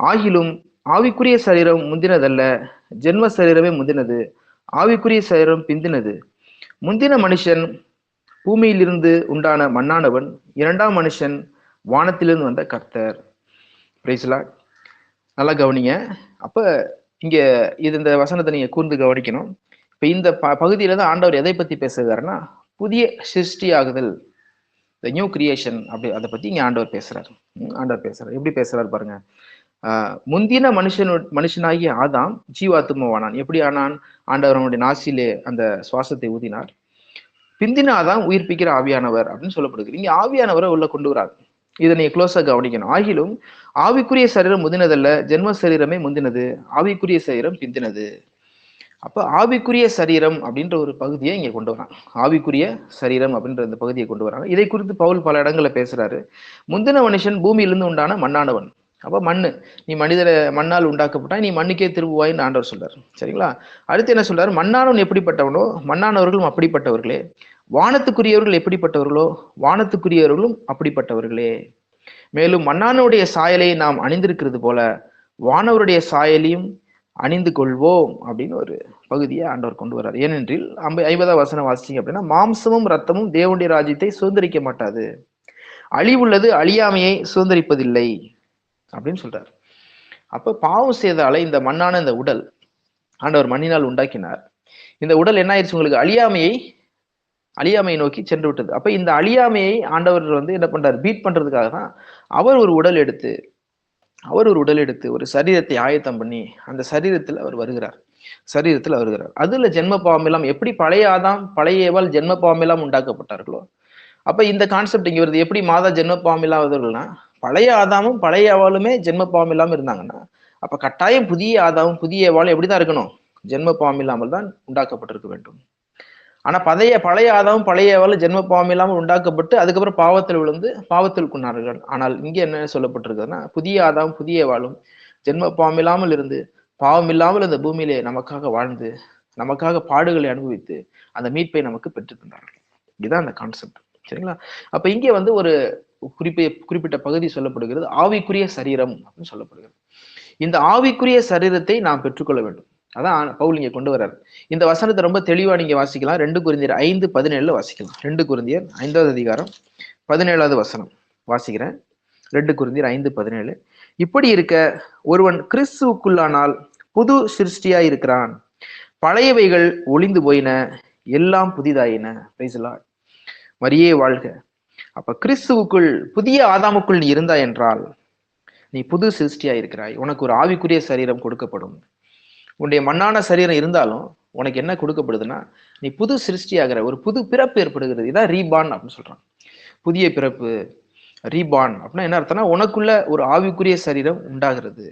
ஆகிலும் ஆவிக்குரிய சரீரம் முந்தினதல்ல, ஜென்ம சரீரமே முந்தினது. ஆவிக்குரிய சரீரம் பிந்தினது. முந்தின மனுஷன் பூமியிலிருந்து உண்டான மண்ணானவன், இரண்டாம் மனுஷன் வானத்திலிருந்து வந்த கர்த்தர். Praise Lord. நல்லா கவனிங்க. அப்ப இங்க இந்த வசனத்தை நீங்க கூர்ந்து கவனிக்கணும். இப்ப இந்த பகுதியில தான் ஆண்டவர் எதை பத்தி பேசுகிறாருன்னா, புதிய சிருஷ்டி ஆகுதல், த நியூ கிரியேஷன், அப்படி அதை பத்தி இங்க ஆண்டவர் பேசுறாரு. எப்படி பேசுறாரு பாருங்க. முந்தின மனுஷனாகிய ஆதாம் ஜீவாத்துமவானான். எப்படி ஆனான்? ஆண்டவர் அவனுடைய நாசிலே அந்த சுவாசத்தை ஊதினார். பிந்தின ஆதாம் உயிர்ப்பிக்கிற ஆவியானவர் அப்படின்னு சொல்லப்படுகிறது. இங்க ஆவியானவரை உள்ள கொண்டு வராது. இதை நீங்க க்ளோஸா கவனிக்கணும். ஆகிலும் ஆவிக்குரிய சரீரம் முந்தினதல்ல, ஜென்ம சரீரமே முந்தினது. ஆவிக்குரிய சரீரம் பிந்தினது. அப்ப ஆவிக்குரிய சரீரம் அப்படின்ற ஒரு பகுதியை இங்க கொண்டு வராங்க. ஆவிக்குரிய சரீரம் அப்படின்ற இந்த பகுதியை கொண்டு வராங்க. இதை குறித்து பவுல் பல இடங்கள்ல பேசுறாரு. முந்தின மனுஷன் பூமியிலிருந்து உண்டான மண்ணானவன். அப்ப மண்ணு, நீ மண்ணால் உண்டாக்கப்பட்டா நீ மண்ணுக்கே திரும்புவாயின்னு ஆண்டவர் சொல்றாரு. சரிங்களா? அடுத்து என்ன சொல்றாரு? மண்ணானவன் எப்படிப்பட்டவனோ மண்ணானவர்களும் அப்படிப்பட்டவர்களே, வானத்துக்குரியவர்கள் எப்படிப்பட்டவர்களோ வானத்துக்குரியவர்களும் அப்படிப்பட்டவர்களே, மேலும் மண்ணானுடைய சாயலை நாம் அணிந்திருக்கிறது போல வானவருடைய சாயலையும் அணிந்து கொள்வோம் அப்படின்னு ஒரு பகுதியை ஆண்டவர் கொண்டு வர்றார். ஏனென்றில் 50ஆம் வசனம் வாசிச்சீங்க அப்படின்னா, மாம்சமும் ரத்தமும் தேவனுடைய ராஜ்யத்தை சுதந்திரிக்க மாட்டாது, அழிவுள்ளது அழியாமையை சுதந்திரிப்பதில்லை அப்படின்னு சொல்றார். அப்ப பாவம் செய்தால இந்த மண்ணான இந்த உடல் ஆண்டவர் மண்ணினால் உண்டாக்கினார். இந்த உடல் என்ன ஆயிடுச்சு? உங்களுக்கு அழியாமையை நோக்கி சென்று விட்டது. அப்ப இந்த அழியாமையை ஆண்டவர் என்ன பண்றாரு? பீட் பண்றதுக்காக தான் அவர் ஒரு உடல் எடுத்து ஒரு சரீரத்தை ஆயத்தம் பண்ணி அந்த சரீரத்தில் அவர் வருகிறார். அதுல ஜென்ம பாவம் எல்லாம் எப்படி பழைய ஆதாம் பழைய ஏவாள் ஜென்ம பாவம் எல்லாம் உண்டாக்கப்பட்டார்களோ, அப்ப இந்த கான்செப்ட் இங்க வருது. எப்படி மாதா ஜென்ம பாவம் இல்லாதவர்கள்னா, பழைய ஆதாமும் பழைய ஏவாளுமே ஜென்ம பாவம் இல்லாம இருந்தாங்கன்னா, அப்ப கட்டாயம் புதிய ஆதாமும் புதிய ஏவாளும் எப்படிதான் இருக்கணும்? ஜென்ம பாவம் இல்லாமல் தான் உண்டாக்கப்பட்டிருக்க வேண்டும். ஆனா பழைய ஆதாமும் பழைய ஏவாளும் ஜென்ம பாவம் இல்லாமல் உண்டாக்கப்பட்டு அதுக்கப்புறம் பாவத்தில் விழுந்து பாவத்தில் கொண்டார்கள். ஆனால் இங்க என்ன சொல்லப்பட்டிருக்குதுன்னா, புதிய ஆதாமும் புதிய ஏவாளும் ஜென்ம பாவம் இல்லாமல் இருந்து பாவம் இல்லாமல் இந்த பூமியிலே நமக்காக வாழ்ந்து நமக்காக பாடுகளை அனுபவித்து அந்த மீட்பை நமக்கு பெற்று தந்தார்கள். இதுதான் அந்த கான்செப்ட். சரிங்களா? அப்ப இங்கே ஒரு குறிப்பிட்ட பகுதி சொல்லப்படுகிறது, ஆவிக்குரிய சரீரம் அப்படின்னு சொல்லப்படுகிறது. இந்த ஆவிக்குரிய சரீரத்தை நாம் பெற்றுக்கொள்ள வேண்டும். அதான் பவுல் இங்க கொண்டு வர்றாரு. இந்த வசனத்தை ரொம்ப தெளிவா நீங்க வாசிக்கலாம். 2 கொரிந்தியர் 5:17 வாசிக்கலாம். 2 கொரிந்தியர் 5வது அதிகாரம் 17வது வசனம் வாசிக்கிறேன். 2 கொரிந்தியர் 5:17. இப்படி இருக்க ஒருவன் கிறிஸ்துவுக்குள்ளானால் புது சிருஷ்டியாய் இருக்கிறான், பழையவைகள் ஒளிந்து போயின, எல்லாம் புதிதாயின. Praise the Lord. மரியே வாழ்க. அப்ப கிறிஸ்துவுக்குள் புதிய ஆதாமுக்குள் நீ இருந்தாய் என்றால் நீ புது சிருஷ்டியாய் இருக்கிறாய். உனக்கு ஒரு ஆவிக்குரிய சரீரம் கொடுக்கப்படும். உன்னுடைய மண்ணான சரீரம் இருந்தாலும் உனக்கு என்ன கொடுக்கப்படுதுன்னா, நீ புது சிருஷ்டியாகிற, ஒரு புது பிறப்பு ஏற்படுகிறது. இதான் ரீபான் அப்படின்னு சொல்றான். புதிய பிறப்பு, ரீபான் அப்படின்னா என்ன அர்த்தம்னா, உனக்குள்ள ஒரு ஆவிக்குரிய சரீரம் உண்டாகிறது.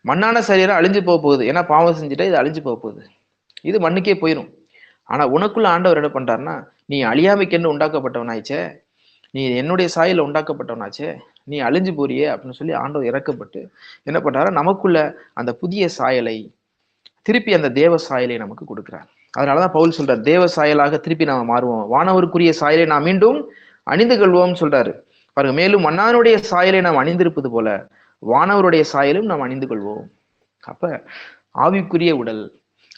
மண்ணான சரீரம் அழிஞ்சு போக போகுது, ஏன்னா பாவம் செஞ்சுட்டா இது அழிஞ்சு போக போகுது, இது மண்ணுக்கே போயிடும். ஆனா உனக்குள்ள ஆண்டவர் என்ன பண்றாருன்னா, நீ அழியாமைக்கென்று உண்டாக்கப்பட்டவனாச்சே, நீ என்னுடைய சாயல உண்டாக்கப்பட்டவனாச்சே, நீ அழிஞ்சு போறியே அப்படின்னு சொல்லி ஆண்டவர் இறக்கப்பட்டு என்ன பண்றாரு, நமக்குள்ள அந்த புதிய சாயலை திருப்பி அந்த தேவ சாயலை நமக்கு கொடுக்கிறார். அதனாலதான் பவுல் சொல்றார், தேவ சாயலாக திருப்பி நாம மாறுவோம், வானவருக்குரிய சாயலை நாம் மீண்டும் அணிந்து கொள்வோம் சொல்றாரு பாருங்க. மேலும் மன்னானுடைய சாயலை நாம் அணிந்திருப்பது போல வானவருடைய சாயலும் நாம் அணிந்து கொள்வோம். அப்ப ஆவிக்குரிய உடல்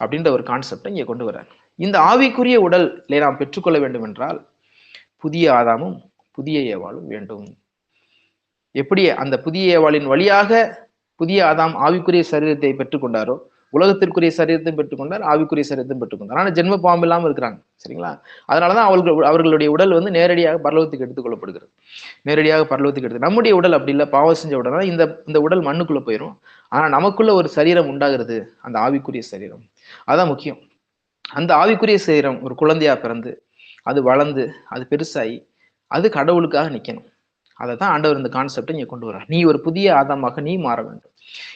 அப்படின்ற ஒரு கான்செப்டை இங்க கொண்டு வர்றார். இந்த ஆவிக்குரிய உடலை நாம் பெற்றுக்கொள்ள வேண்டும் என்றால் புதிய ஆதாமும் புதிய ஏவாளும் வேண்டும். எப்படி அந்த புதிய ஏவாளின் வழியாக புதிய ஆதாம் ஆவிக்குரிய சரீரத்தை பெற்றுக்கொண்டாரோ, உலகத்திற்குரிய சரீரத்தையும் பெற்றுக்கொண்டார், ஆவிக்குரிய சரீரத்தையும் பெற்றுக்கொண்டார். ஆனா ஜென்ம பாவம் இல்லாமல் இருக்கிறாங்க. சரிங்களா? அதனாலதான் அவர்களுடைய உடல் நேரடியாக பரலோகத்துக்கு எடுத்துக்கொள்ளப்படுகிறது. நேரடியாக பரலோகத்துக்கு எடுத்து. நம்முடைய உடல் அப்படி இல்லை, பாவம் செஞ்ச உடனே இந்த உடல் மண்ணுக்குள்ள போயிடும். ஆனா நமக்குள்ள ஒரு சரீரம் உண்டாகிறது, அந்த ஆவிக்குரிய சரீரம். அதான் முக்கியம். அந்த ஆவிக்குரிய சரீரம் ஒரு குழந்தையா பிறந்து அது வளர்ந்து அது பெருசாகி அது கடவுளுக்காக நிக்கணும். அதை தான் ஆண்டவர் இந்த கான்செப்டை இங்க கொண்டு வர்றார். நீ ஒரு புதிய ஆதாமாக நீ மாற வேண்டும்.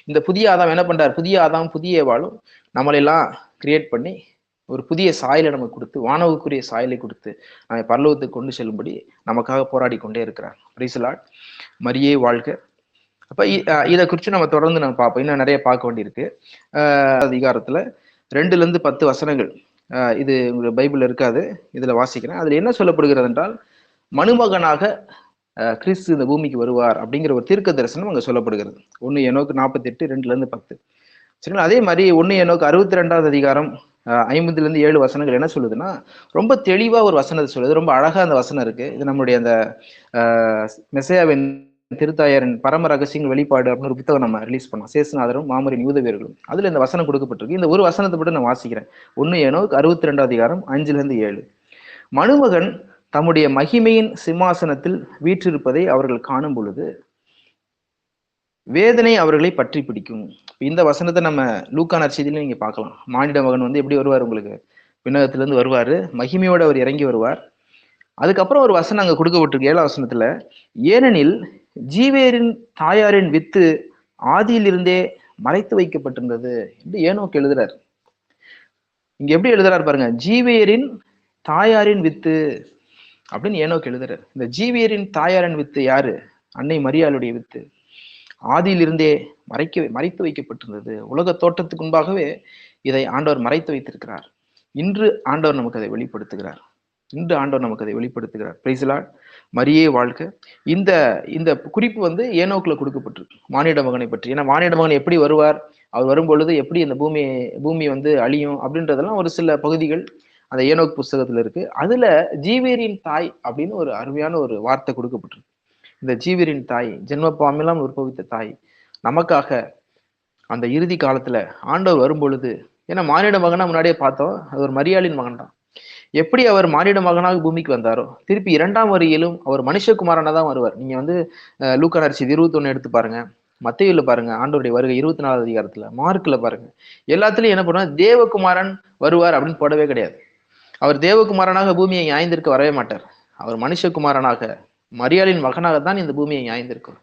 இந்த புதிய ஆதாம் என்ன பண்றார்? புதிய ஆதாம் புதிய ஏவாளும் நம்மளெல்லாம் கிரியேட் பண்ணி ஒரு புதிய சாயலை நமக்கு கொடுத்து, வானவுக்குரிய சாயலை கொடுத்து நம்ம பரலோகத்துக்கு கொண்டு செல்லும்படி நமக்காக போராடி கொண்டே இருக்கிறார். Praise the Lord. மரியே வாழ்க. அப்ப இதை குறித்து நம்ம தொடர்ந்து நம்ம பார்ப்போம். இன்னும் நிறைய பார்க்க வேண்டியிருக்கு. அதிகாரத்துல 2-10 வசனங்கள், இது உங்களுக்கு பைபிள் இருக்காது, இதுல வாசிக்கிறேன். அதுல என்ன சொல்லப்படுகிறது என்றால், மனுமகனாக கிறிஸ்து இந்த பூமிக்கு வருவார் அப்படிங்கிற ஒரு தீர்க்க தரிசனம் அங்க சொல்லப்படுகிறது. 1 ஏனோக்கு 48 2-10. சரிங்களா? அதே மாதிரி 1 ஏனோக்கு 62வது அதிகாரம் 5-7 வசனங்கள் என்ன சொல்லுதுன்னா, ரொம்ப தெளிவா ஒரு வசனத்தை சொல்லுது. ரொம்ப அழகா அந்த வசனம் இருக்கு. இது நம்மளுடைய அந்த மெசையாவின் திருத்தாயாரின் பரம ரகசியங்கள் வெளிப்பாடு அப்படின்னு ஒரு புத்தகம் நம்ம ரிலீஸ் பண்ணோம், சேசுநாதரும் மாமரின் யூத வீரர்களும். அதுல இந்த வசனம் கொடுக்கப்பட்டிருக்கு. இந்த ஒரு வசனத்தை மட்டும் நான் வாசிக்கிறேன். 1 ஏனோக்கு 62வது அதிகாரம் 5-7. மனுமகன் தம்முடைய மகிமையின் சிம்மாசனத்தில் வீற்றிருப்பதை அவர்கள் காணும் பொழுது வேதனை அவர்களை பற்றி பிடிக்கும். இந்த வசனத்தை நம்ம லூக்கா நற்செய்தியில நீங்க பார்க்கலாம். மானிட மகன் எப்படி வருவார்? உங்களுக்கு விண்ணகத்திலிருந்து வருவாரு, மகிமையோடு அவர் இறங்கி வருவார். அதுக்கப்புறம் ஒரு வசனம் அங்க கொடுக்கப்பட்டிருக்கு 7ஆம் வசனத்துல, ஏனெனில் ஜீவேரின் தாயாரின் வித்து ஆதியிலிருந்தே மறைத்து வைக்கப்பட்டிருந்தது என்று ஏனோக்கு எழுதுறார். இங்க எப்படி எழுதுறாரு பாருங்க, ஜீவேரின் தாயாரின் வித்து அப்படின்னு ஏனோக்கு எழுதுறாரு. இந்த ஜீவியரின் தாயாரின் வித்து யாரு? அன்னை மரியாளுடைய வித்து. ஆதியிலிருந்தே மறைத்து வைக்கப்பட்டிருந்தது. உலக தோற்றத்துக்கு முன்பாகவே இதை ஆண்டவர் மறைத்து வைத்திருக்கிறார். இன்று ஆண்டவர் நமக்கு அதை வெளிப்படுத்துகிறார். Praise the Lord. மரியே வாழ்க. இந்த இந்த குறிப்பு வந்து ஏனோக்குல கொடுக்கப்பட்டிருக்கு, மானிட மகனை பற்றி. ஏன்னா மானிட மகன் எப்படி வருவார், அவர் வரும் பொழுது எப்படி இந்த பூமி வந்து அழியும் அப்படின்றதெல்லாம் ஒரு சில பகுதிகள் அந்த ஏனோக் புஸ்தகத்துல இருக்கு. அதுல ஜீவேரின் தாய் அப்படின்னு ஒரு அருமையான ஒரு வார்த்தை கொடுக்கப்பட்டிருக்கு. இந்த ஜீவேரின் தாய், ஜென்மப்பாமெல்லாம் உற்பவித்த தாய், நமக்காக அந்த இறுதி காலத்துல ஆண்டவர் வரும் பொழுது, ஏன்னா மானிட மகனா முன்னாடியே பார்த்தோம், அது ஒரு மரியாளின் மகன் தான். எப்படி அவர் மானிட மகனாக பூமிக்கு வந்தாரோ, திருப்பி 2ஆம் வருகையிலும் அவர் மனுஷகுமாரனா தான் வருவார். நீங்க வந்து லூக்கா நற்செய்தி 21 எடுத்து பாருங்க, மத்தேயுல பாருங்க ஆண்டவருடைய வருகை 24 அதிகாரத்துல, மார்க்ல பாருங்க, எல்லாத்துலயும் என்ன பண்ணுவார், தேவகுமாரன் வருவார் அப்படின்னு போடவே கிடையாது. அவர் தேவகுமாரனாக பூமியை நியாய்ந்திருக்க வரவே மாட்டார். அவர் மனுஷகுமாரனாக மரியாளின் மகனாகத்தான் இந்த பூமியை நியாய்ந்திருக்கும்.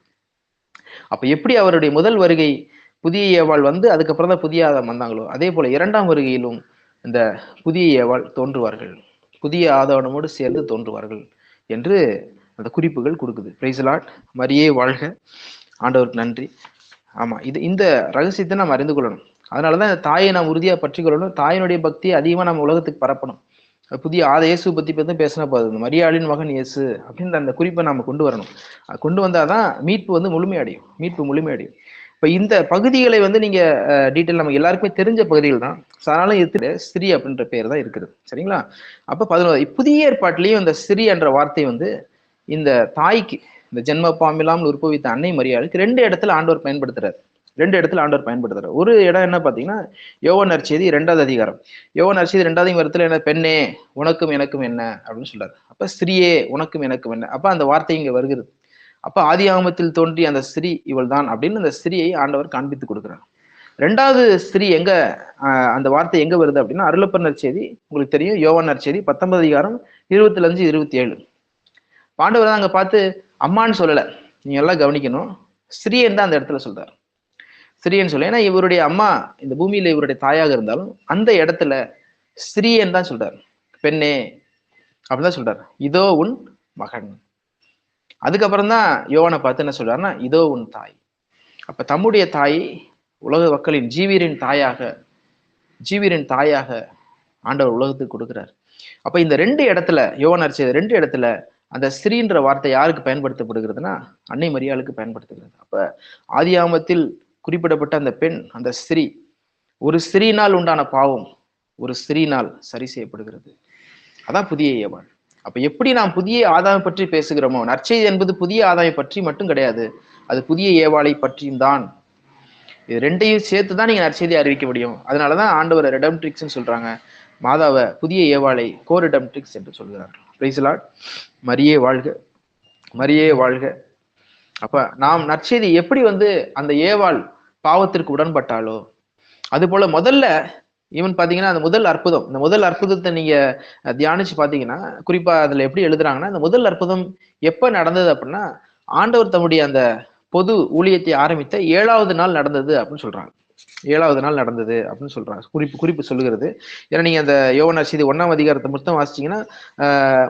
அப்ப எப்படி அவருடைய முதல் வருகை புதிய ஏவாள் வந்து அதுக்கப்புறம் தான் புதிய ஆதாம் வந்தாங்களோ, அதே போல 2ஆம் வருகையிலும் இந்த புதிய ஏவாள் தோன்றுவார்கள், புதிய ஆதாமோடு சேர்ந்து தோன்றுவார்கள் என்று அந்த குறிப்புகள் கொடுக்குது. Praise the Lord. மரியே வாழ்க. ஆண்டவருக்கு நன்றி. ஆமா, இந்த ரகசியத்தை நாம் அறிந்து கொள்ளணும். அதனாலதான் தாயை நாம் உறுதியா பற்றி கொள்ளணும். தாயினுடைய பக்தியை அதிகமா நம்ம உலகத்துக்கு பரப்பணும். புதிய இயேசு பத்தி பேசினா போதும், மரியாளின் மகன் இயேசு அப்படின்ற அந்த குறிப்பை நம்ம கொண்டு வரணும். கொண்டு வந்தாதான் மீட்பு வந்து முழுமையடையும். இப்ப இந்த பகுதிகளை வந்து நீங்க டீட்டெயில் நமக்கு எல்லாருக்குமே தெரிஞ்ச பகுதிகள் தான். அதனால இது ஸ்திரீ அப்படின்ற பேர் தான் இருக்குது. சரிங்களா? அப்ப 11 புதிய ஏற்பாட்டிலையும் இந்த ஸ்திரீ என்ற வார்த்தை வந்து இந்த தாய்க்கு, இந்த ஜென்ம பாம்பில்லாமல் உற்பவித்த அன்னை மரியாளுக்கு 2 இடத்துல ஆண்டவர் பயன்படுத்துறாரு. ஒரு இடம் என்ன பாத்தீங்கன்னா, யோவான் நற்செய்தி 2வது அதிகாரம். யோவான் நற்செய்தி 2வது அதிகாரத்துல என்ன, பெண்ணே உனக்கும் எனக்கும் என்ன அப்படின்னு சொல்றாரு. அப்ப ஸ்திரீயே உனக்கும் எனக்கும் என்ன, அப்ப அந்த வார்த்தை இங்க வருகிறது. அப்ப ஆதி ஆகமத்தில் தோன்றிய அந்த ஸ்திரீ இவள் தான் அப்படின்னு அந்த ஸ்திரியை ஆண்டவர் காண்பித்து கொடுக்கிறார். 2வது ஸ்திரீ எங்க, அந்த வார்த்தை எங்க வருது அப்படின்னா, அருளப்பர் நற்செய்தி உங்களுக்கு தெரியும், யோவான் நற்செய்தி 19 அதிகாரம் 25, 27. ஆண்டவர் தான் அங்க பார்த்து அம்மான்னு சொல்லல, நீங்க எல்லாம் கவனிக்கணும், ஸ்திரீன்னு தான் அந்த இடத்துல சொல்றாரு. ஸ்திரீன்னு சொல்ல, ஏன்னா இவருடைய அம்மா இந்த பூமியில இவருடைய தாயாக இருந்தாலும் அந்த இடத்துல ஸ்திரீன்னு தான் சொல்றாரு. பெண்ணே அப்படிதான் சொல்றாரு, இதோ உன் மகன். அதுக்கப்புறம் தான் யோவானை பார்த்து என்ன சொல்றாருன்னா, இதோ உன் தாய். அப்ப தம்முடைய தாய் உலக மக்களின் ஜீவரின் தாயாக ஆண்டவர் உலகத்துக்கு கொடுக்கிறார். அப்ப இந்த 2 இடத்துல, யோவான் நற்செய்தி 2 இடத்துல அந்த ஸ்திரீன்ற வார்த்தை யாருக்கு பயன்படுத்தப்படுகிறதுனா, அன்னை மரியாளுக்கு பயன்படுத்துகிறது. அப்ப ஆதி ஆகமத்தில் குறிப்பிடப்பட்ட அந்த பெண், அந்த ஸ்திரீ, ஒரு ஸ்திரீனால் உண்டான பாவம் ஒரு ஸ்திரீனால் சரி செய்யப்படுகிறது. அதான் புதிய ஏவாள். அப்ப எப்படி நாம் புதிய ஆதாமை பற்றி பேசுகிறோமோ, நற்செய்தி என்பது புதிய ஆதாமை பற்றி மட்டும் கிடையாது, அது புதிய ஏவாளை பற்றியும் தான். இது 2ஐயும் சேர்த்துதான் நீங்க நற்செய்தியை அறிவிக்க முடியும். அதனாலதான் ஆண்டவர் ரெடம்ட்ரிக்ஸ் சொல்றாங்க, மாதாவை புதிய ஏவாளை கோரெடம்ட்ரிக்ஸ் என்று சொல்கிறார்கள். Praise the Lord. மரியே வாழ்க. அப்ப நாம் நற்செய்தி எப்படி வந்து அந்த ஏவாள் பாவத்திற்கு உடன்பட்டாலோ, அது போல முதல்ல ஈவன் பாத்தீங்கன்னா அந்த முதல் அற்புதம், இந்த முதல் அற்புதத்தை நீங்க தியானிச்சு பாத்தீங்கன்னா, குறிப்பா அதுல எப்படி எழுதுறாங்கன்னா, இந்த முதல் அற்புதம் எப்ப நடந்தது அப்படின்னா, ஆண்டவர் தம்முடைய அந்த பொது ஊழியத்தை ஆரம்பித்த 7வது நாள் நடந்தது அப்படின்னு சொல்றாங்க. 7வது நாள் நடந்தது அப்படின்னு சொல்றாங்க, குறிப்பு சொல்லுகிறது. ஏன்னா நீங்க அந்த யோவான் நற்செய்தி 1ஆம் அதிகாரத்தை மொத்தம் வாசிச்சீங்கன்னா,